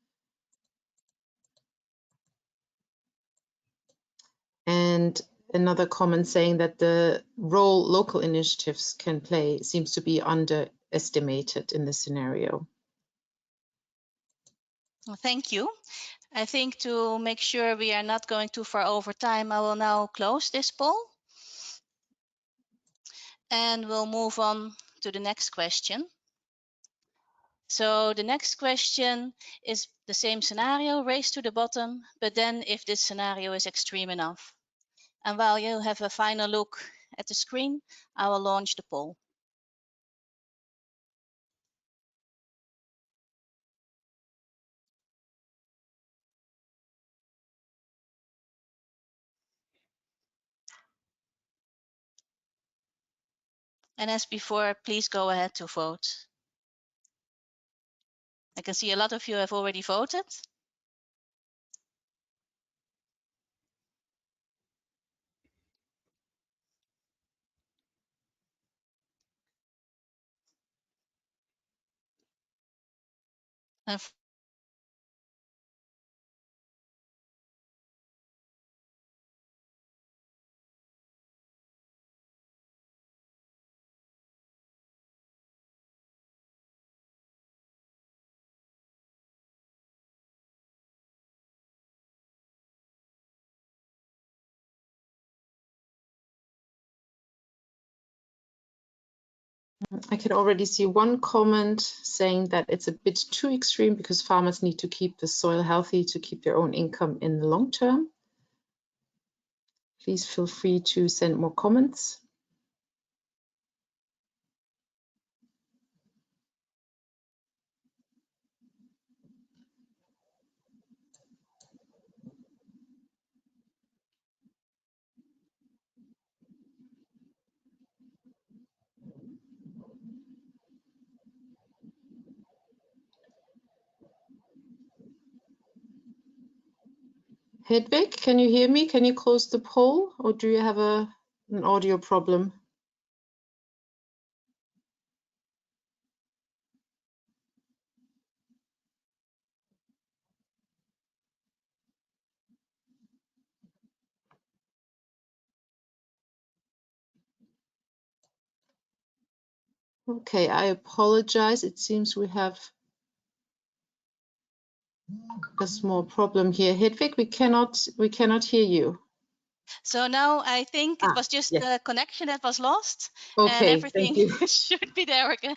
And another comment saying that the role local initiatives can play seems to be underestimated in this scenario. Well, thank you. I think to make sure we are not going too far over time, I will now close this poll. And we'll move on to the next question. So the next question is the same scenario, race to the bottom, but then if this scenario is extreme enough. And while you have a final look at the screen, I will launch the poll. And as before, please go ahead to vote. I can see a lot of you have already voted. And I can already see one comment saying that it's a bit too extreme because farmers need to keep the soil healthy to keep their own income in the long term. Please feel free to send more comments. Hedvig, can you hear me? Can you close the poll, or do you have an audio problem? Okay, I apologize. It seems we have A small problem here. Hedvig, we cannot hear you. So now I think it was just Yes. the connection that was lost, and Okay, everything thank you. should be there again.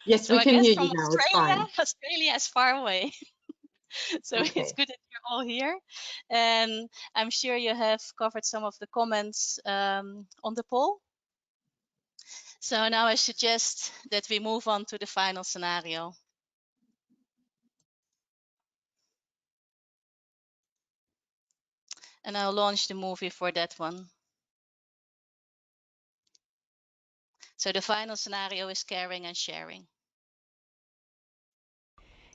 Yes, So we I can guess hear from you now. It's Australia, fine. Australia is far away. So it's Okay. good that you're all here. And I'm sure you have covered some of the comments on the poll. So now I suggest that we move on to the final scenario. And I'll launch the movie for that one. So the final scenario is caring and sharing.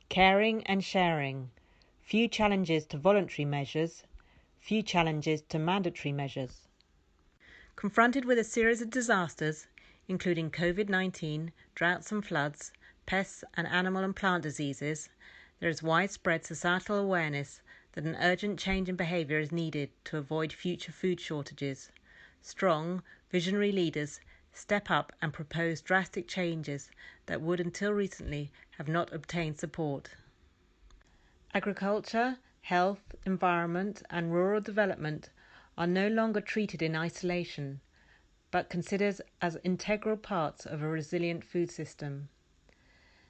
Caring and sharing. Few challenges to voluntary measures, few challenges to mandatory measures. Confronted with a series of disasters, including COVID-19, droughts and floods, pests and animal and plant diseases, there is widespread societal awareness that an urgent change in behaviour is needed to avoid future food shortages. Strong, visionary leaders step up and propose drastic changes that would until recently have not obtained support. Agriculture, health, environment and rural development are no longer treated in isolation, but considered as integral parts of a resilient food system.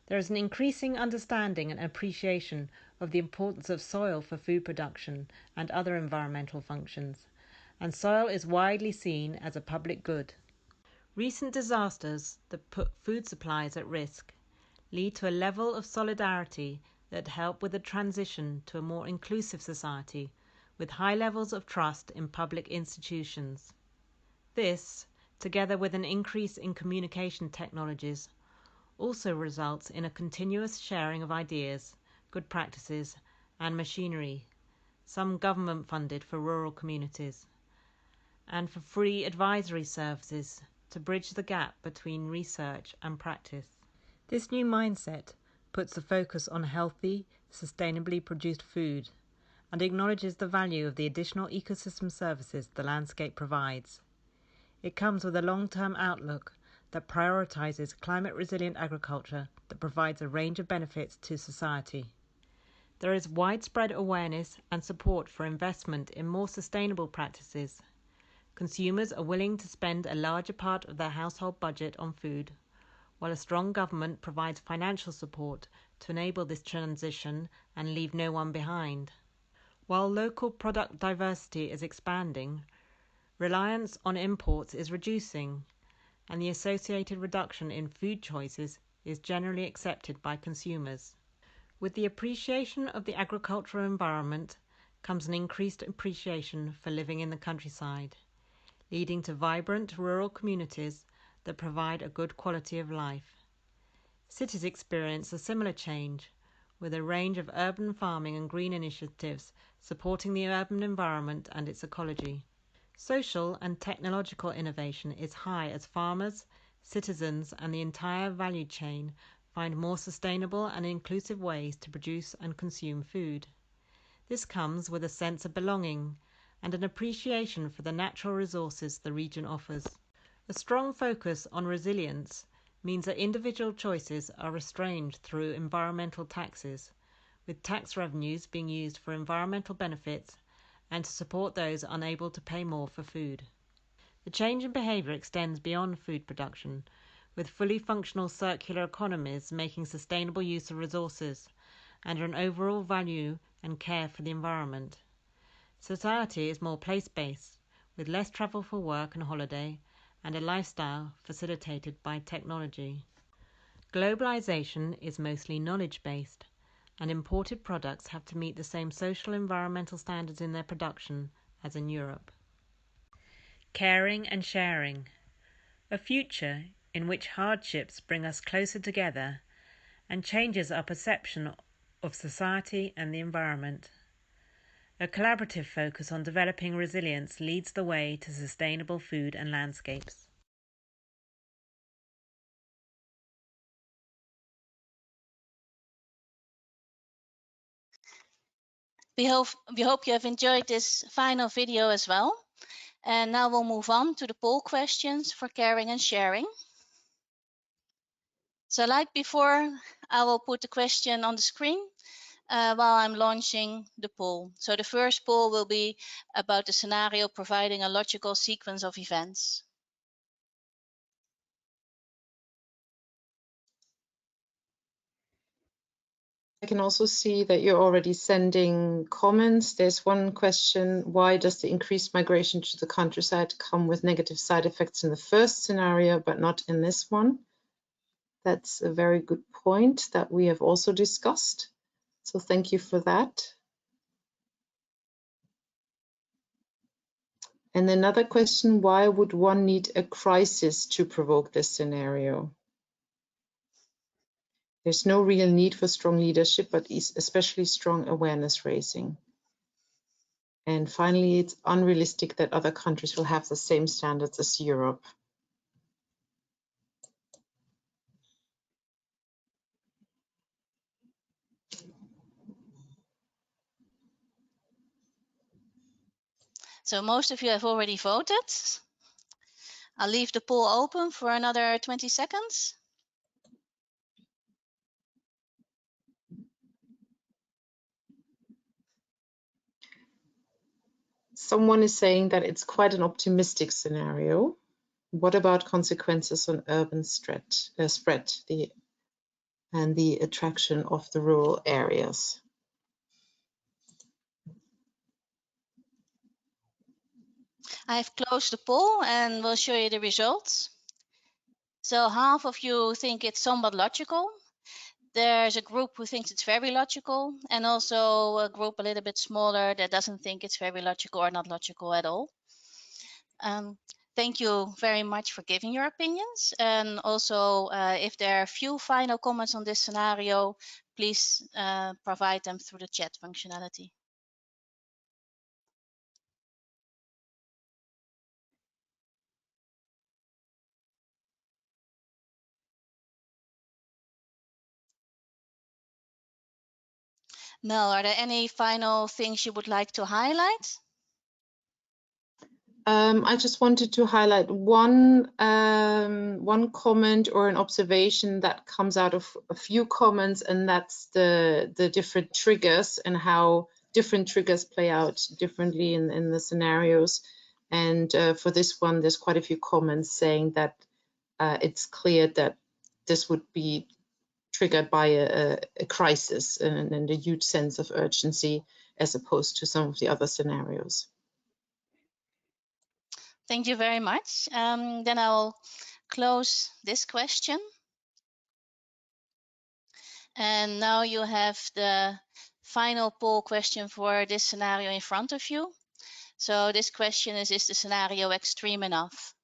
There is an increasing understanding and appreciation of the importance of soil for food production and other environmental functions, and soil is widely seen as a public good. Recent disasters that put food supplies at risk lead to a level of solidarity that help with the transition to a more inclusive society with high levels of trust in public institutions. This, together with an increase in communication technologies, also results in a continuous sharing of ideas, good practices and machinery, some government funded for rural communities, and for free advisory services to bridge the gap between research and practice. This new mindset puts the focus on healthy, sustainably produced food and acknowledges the value of the additional ecosystem services the landscape provides. It comes with a long-term outlook that prioritises climate-resilient agriculture that provides a range of benefits to society. There is widespread awareness and support for investment in more sustainable practices. Consumers are willing to spend a larger part of their household budget on food, while a strong government provides financial support to enable this transition and leave no one behind. While local product diversity is expanding, reliance on imports is reducing, and the associated reduction in food choices is generally accepted by consumers. With the appreciation of the agricultural environment comes an increased appreciation for living in the countryside, leading to vibrant rural communities that provide a good quality of life. Cities experience a similar change, with a range of urban farming and green initiatives supporting the urban environment and its ecology. Social and technological innovation is high as farmers, citizens and the entire value chain find more sustainable and inclusive ways to produce and consume food. This comes with a sense of belonging and an appreciation for the natural resources the region offers. A strong focus on resilience means that individual choices are restrained through environmental taxes, with tax revenues being used for environmental benefits and to support those unable to pay more for food. The change in behaviour extends beyond food production, with fully functional circular economies making sustainable use of resources and an overall value and care for the environment. Society is more place-based, with less travel for work and holiday, and a lifestyle facilitated by technology. Globalization is mostly knowledge-based, and imported products have to meet the same social and environmental standards in their production as in Europe. Caring and sharing. A future in which hardships bring us closer together and changes our perception of society and the environment. A collaborative focus on developing resilience leads the way to sustainable food and landscapes. We hope you have enjoyed this final video as well. And now we'll move on to the poll questions for caring and sharing. So like before, I will put the question on the screen while I'm launching the poll. So the first poll will be about the scenario providing a logical sequence of events. I can also see that you're already sending comments. There's one question: why does the increased migration to the countryside come with negative side effects in the first scenario, but not in this one? That's a very good point that we have also discussed. So thank you for that. And another question: why would one need a crisis to provoke this scenario? There's no real need for strong leadership, but especially strong awareness raising. And finally, it's unrealistic that other countries will have the same standards as Europe. So most of you have already voted. I'll leave the poll open for another 20 seconds. Someone is saying that it's quite an optimistic scenario. What about consequences on urban spread and the attraction of the rural areas? I've closed the poll and will show you the results. So half of you think it's somewhat logical. There's a group who thinks it's very logical, and also a group a little bit smaller that doesn't think it's very logical or not logical at all. Thank you very much for giving your opinions. And also, if there are few final comments on this scenario, please provide them through the chat functionality. Mel, are there any final things you would like to highlight? I just wanted to highlight one comment or an observation that comes out of a few comments, and that's the different triggers and how different triggers play out differently in the scenarios. And for this one, there's quite a few comments saying that it's clear that this would be triggered by a crisis and a huge sense of urgency as opposed to some of the other scenarios. Thank you very much. Then I'll close this question. And now you have the final poll question for this scenario in front of you. So this question is the scenario extreme enough?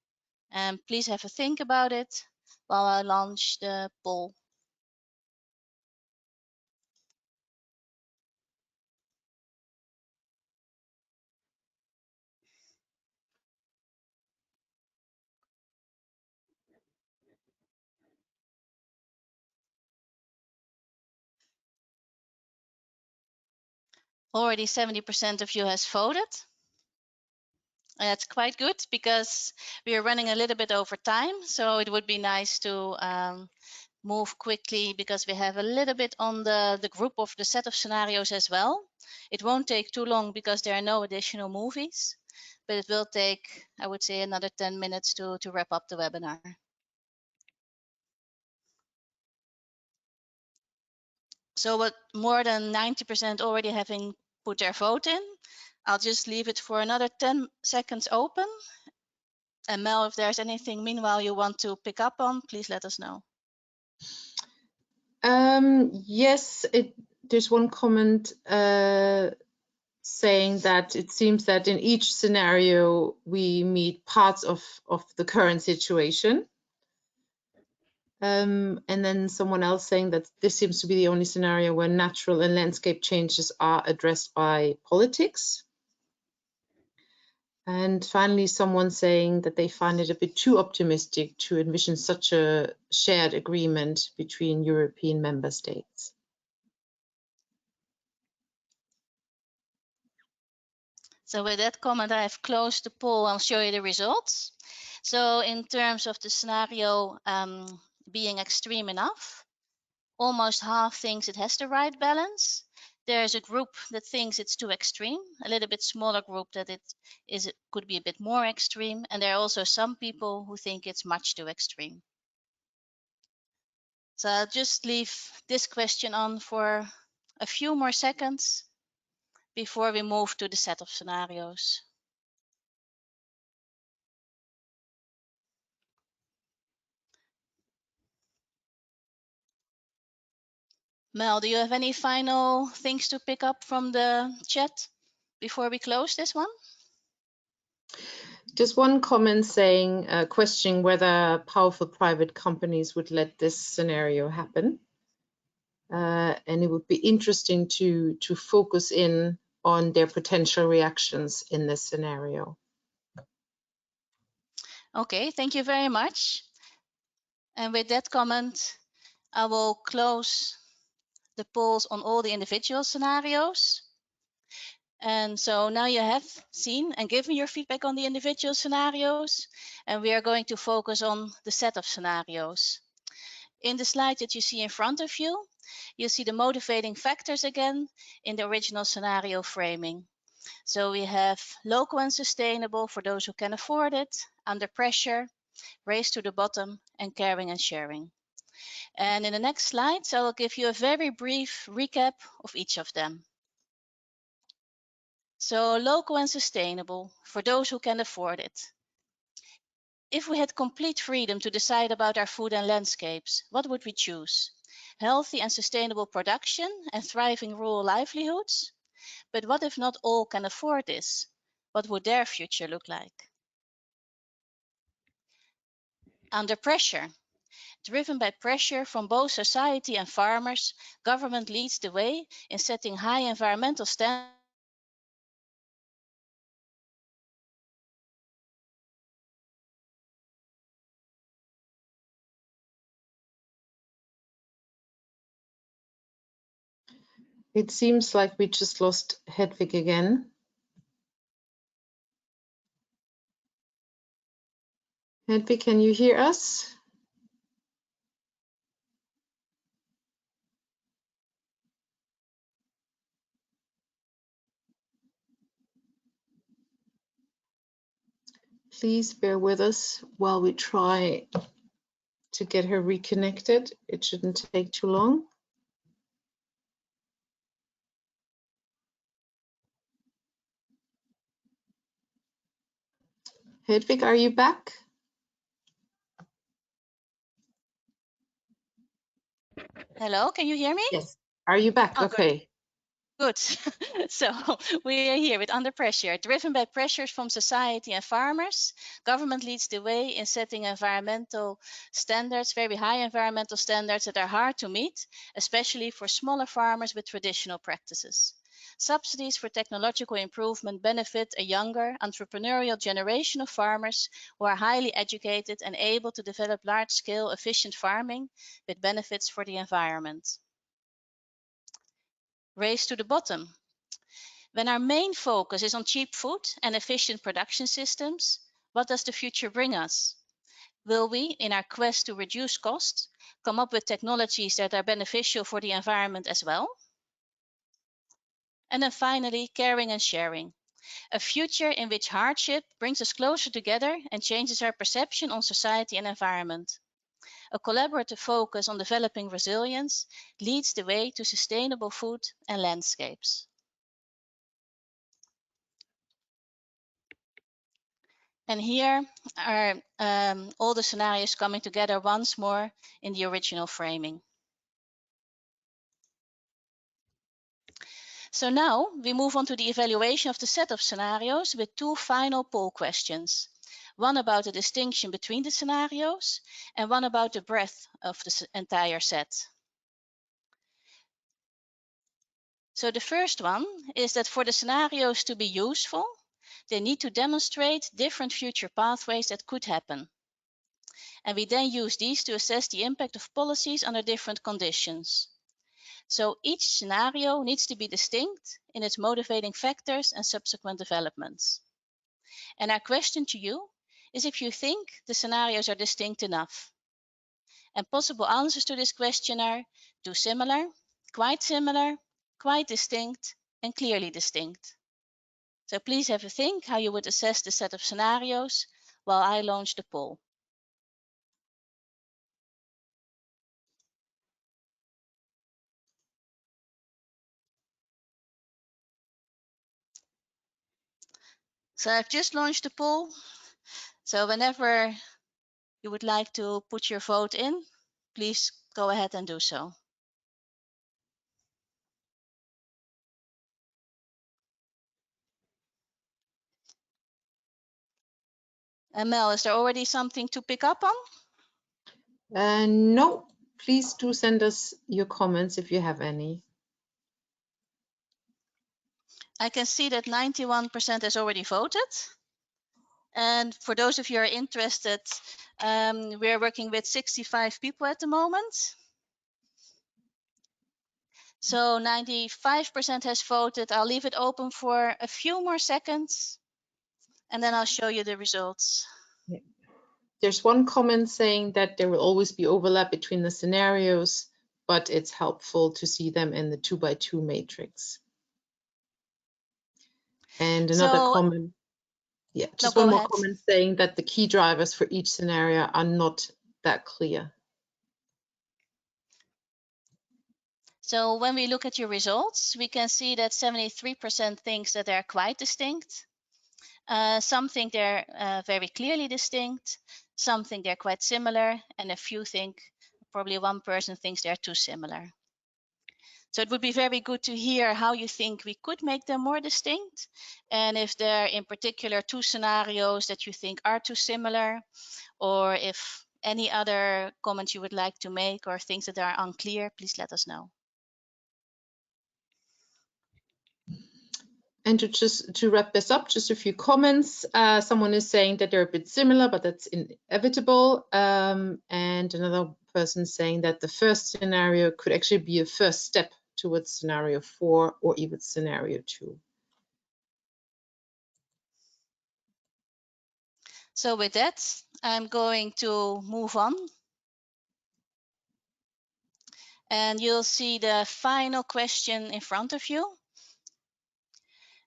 And please have a think about it while I launch the poll. Already 70% of you has voted. And that's quite good because we are running a little bit over time. So it would be nice to move quickly because we have a little bit on the group of the set of scenarios as well. It won't take too long because there are no additional movies, but it will take, I would say, another 10 minutes to wrap up the webinar. So with more than 90% already having put their vote in, I'll just leave it for another 10 seconds open. And Mel, if there's anything meanwhile you want to pick up on, please let us know. Yes, there's one comment saying that it seems that in each scenario we meet parts of the current situation. And then someone else saying that this seems to be the only scenario where natural and landscape changes are addressed by politics. And finally, someone saying that they find it a bit too optimistic to envision such a shared agreement between European member states. So with that comment, I have closed the poll. I'll show you the results. So in terms of the scenario being extreme enough, almost half thinks it has the right balance. There's a group that thinks it's too extreme, a little bit smaller group that it could be a bit more extreme, and there are also some people who think it's much too extreme. So I'll just leave this question on for a few more seconds before we move to the set of scenarios. Mel, do you have any final things to pick up from the chat before we close this one? Just one comment saying, questioning whether powerful private companies would let this scenario happen. And it would be interesting to focus in on their potential reactions in this scenario. Okay, thank you very much. And with that comment, I will close the polls on all the individual scenarios. And so now you have seen and given your feedback on the individual scenarios, and we are going to focus on the set of scenarios. In the slide that you see in front of you, you see the motivating factors again in the original scenario framing. So we have local and sustainable for those who can afford it, under pressure, race to the bottom, and caring and sharing. And in the next slides, I will give you a very brief recap of each of them. So local and sustainable for those who can afford it. If we had complete freedom to decide about our food and landscapes, what would we choose? Healthy and sustainable production and thriving rural livelihoods? But what if not all can afford this? What would their future look like? Under pressure. Driven by pressure from both society and farmers, government leads the way in setting high environmental standards. It seems like we just lost Hedvig again. Hedvig, can you hear us? Please bear with us while we try to get her reconnected. It shouldn't take too long. Hedvig, are you back? Hello, can you hear me? Yes. Are you back? Oh, Okay. good. So we are here with Under Pressure. Driven by pressures from society and farmers, government leads the way in setting environmental standards, very high environmental standards that are hard to meet, especially for smaller farmers with traditional practices. Subsidies for technological improvement benefit a younger, entrepreneurial generation of farmers who are highly educated and able to develop large-scale, efficient farming with benefits for the environment. Race to the bottom. When our main focus is on cheap food and efficient production systems, what does the future bring us? Will we, in our quest to reduce costs, come up with technologies that are beneficial for the environment as well? And then finally, caring and sharing. A future in which hardship brings us closer together and changes our perception on society and environment. A collaborative focus on developing resilience leads the way to sustainable food and landscapes. And here are all the scenarios coming together once more in the original framing. So now we move on to the evaluation of the set of scenarios with two final poll questions. One about the distinction between the scenarios and one about the breadth of the entire set. So the first one is that for the scenarios to be useful, they need to demonstrate different future pathways that could happen. And we then use these to assess the impact of policies under different conditions. So each scenario needs to be distinct in its motivating factors and subsequent developments. And our question to you is if you think the scenarios are distinct enough. And possible answers to this question are too similar, quite similar, quite distinct, and clearly distinct. So please have a think how you would assess the set of scenarios while I launch the poll. So I've just launched the poll. So whenever you would like to put your vote in, please go ahead and do so. And Mel, is there already something to pick up on? No, please do send us your comments if you have any. I can see that 91% has already voted. And for those of you who are interested, we're working with 65 people at the moment. So 95% has voted. I'll leave it open for a few more seconds, and then I'll show you the results. Yeah. There's one comment saying that there will always be overlap between the scenarios, but it's helpful to see them in the 2x2 matrix. And another comment, yeah, just one more comment saying that the key drivers for each scenario are not that clear. So when we look at your results, we can see that 73% thinks that they're quite distinct. Some think they're very clearly distinct. Some think they're quite similar, and a few think, probably one person thinks they're too similar. So it would be very good to hear how you think we could make them more distinct, and if there are in particular two scenarios that you think are too similar, or if any other comments you would like to make or things that are unclear, please let us know. And to wrap this up, just a few comments. Someone is saying that they're a bit similar, but that's inevitable. And another person saying that the first scenario could actually be a first step towards scenario 4 or even scenario 2. So with that, I'm going to move on. And you'll see the final question in front of you.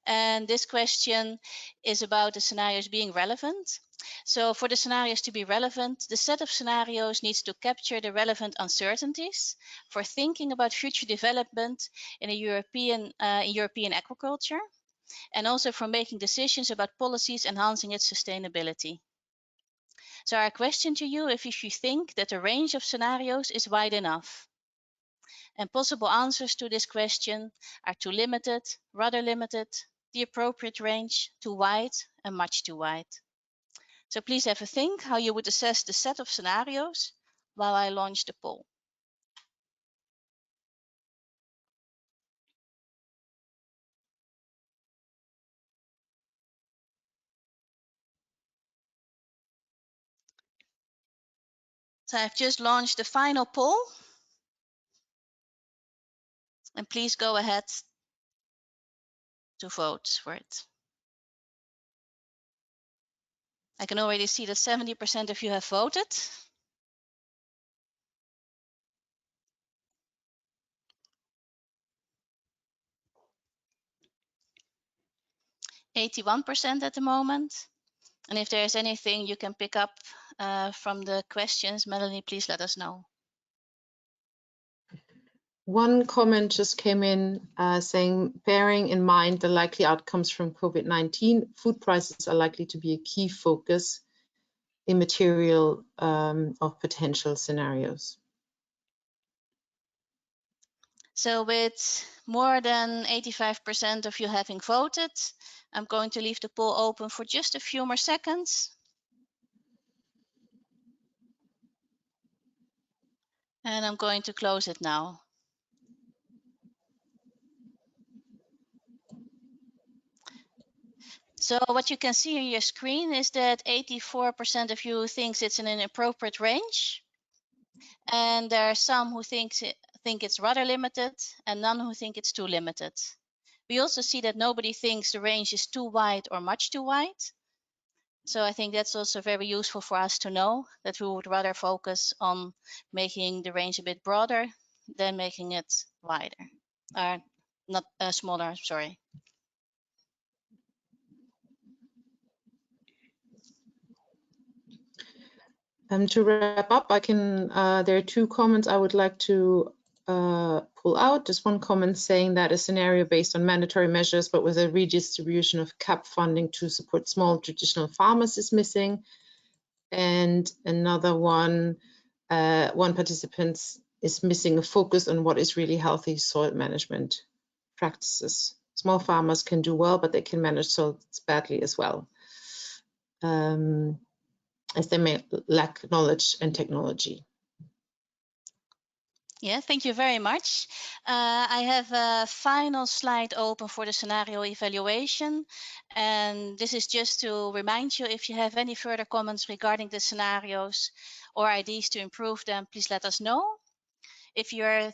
And this question is about the scenarios being relevant. So for the scenarios to be relevant, the set of scenarios needs to capture the relevant uncertainties for thinking about future development in European aquaculture, and also for making decisions about policies enhancing its sustainability. So our question to you is if you think that the range of scenarios is wide enough. And possible answers to this question are too limited, rather limited, the appropriate range, too wide, and much too wide. So please have a think how you would assess the set of scenarios while I launch the poll. So I've just launched the final poll. And please go ahead to vote for it. I can already see that 70% of you have voted. %81% at the moment. And if there's anything you can pick up from the questions, Melanie, please let us know. One comment just came in saying, bearing in mind the likely outcomes from COVID-19, food prices are likely to be a key focus in material of potential scenarios. So with more than 85% of you having voted, I'm going to leave the poll open for just a few more seconds. And I'm going to close it now. So what you can see on your screen is that 84% of you thinks it's in an appropriate range. And there are some who think it's rather limited and none who think it's too limited. We also see that nobody thinks the range is too wide or much too wide. So I think that's also very useful for us to know that we would rather focus on making the range a bit broader than making it wider. not smaller, sorry. To wrap up, I can. There are two comments I would like to pull out. Just one comment saying that a scenario based on mandatory measures, but with a redistribution of CAP funding to support small traditional farmers is missing. And another one, one participant is missing a focus on what is really healthy soil management practices. Small farmers can do well, but they can manage soils badly as well, as they may lack knowledge and technology. Yeah, thank you very much. I have a final slide open for the scenario evaluation. And this is just to remind you, if you have any further comments regarding the scenarios or ideas to improve them, please let us know. If you're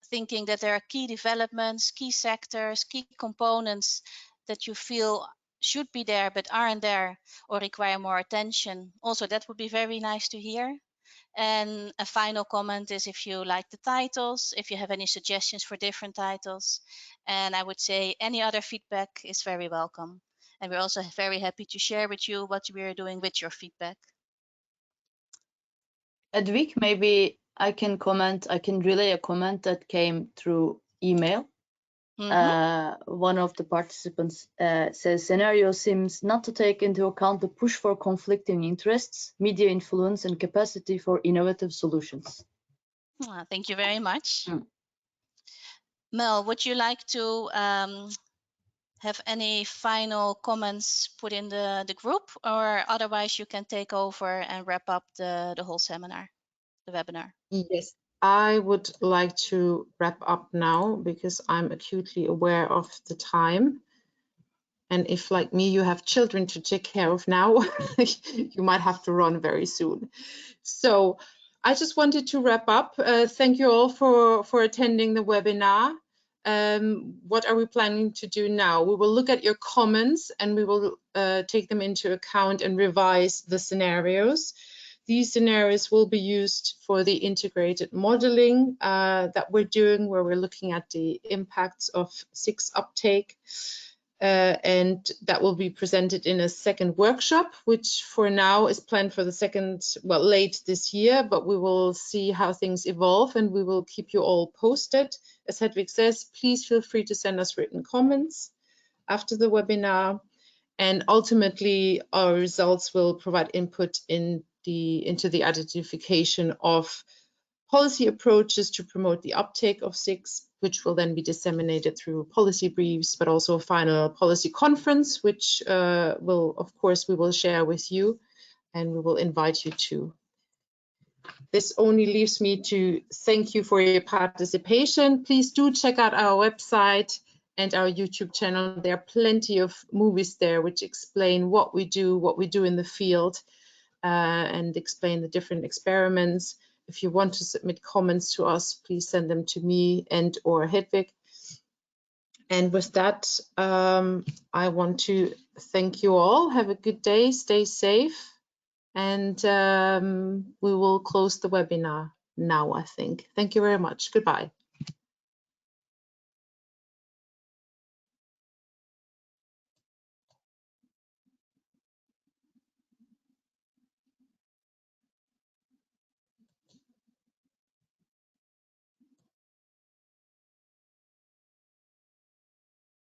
thinking that there are key developments, key sectors, key components that you feel should be there but aren't there or require more attention, also that would be very nice to hear. And a final comment is if you like the titles, if you have any suggestions for different titles. And I would say any other feedback is very welcome. And we're also very happy to share with you what we are doing with your feedback. Edvik, maybe I can comment. I can relay a comment that came through email. One of the participants says scenario seems not to take into account the push for conflicting interests, media influence, and capacity for innovative solutions. Thank you very much. Mel, would you like to have any final comments put in the group, or otherwise you can take over and wrap up the whole seminar, the webinar? Yes, I would like to wrap up now because I'm acutely aware of the time. And if, like me, you have children to take care of now, you might have to run very soon. So I just wanted to wrap up. Thank you all for attending the webinar. What are we planning to do now? We will look at your comments and we will take them into account and revise the scenarios. These scenarios will be used for the integrated modeling that we're doing, where we're looking at the impacts of SIX uptake. And that will be presented in a second workshop, which for now is planned for the second, well, late this year, but we will see how things evolve and we will keep you all posted. As Hedvig says, please feel free to send us written comments after the webinar. And ultimately, our results will provide input into the identification of policy approaches to promote the uptake of SIX, which will then be disseminated through policy briefs, but also a final policy conference, which of course, we will share with you and we will invite you to. This only leaves me to thank you for your participation. Please do check out our website and our YouTube channel. There are plenty of movies there which explain what we do in the field, and explain the different experiments. If you want to submit comments to us, please send them to me and or Hedvig. And with that, I want to thank you all. Have a good day, stay safe, and we will close the webinar now, I think. Thank you very much. Goodbye.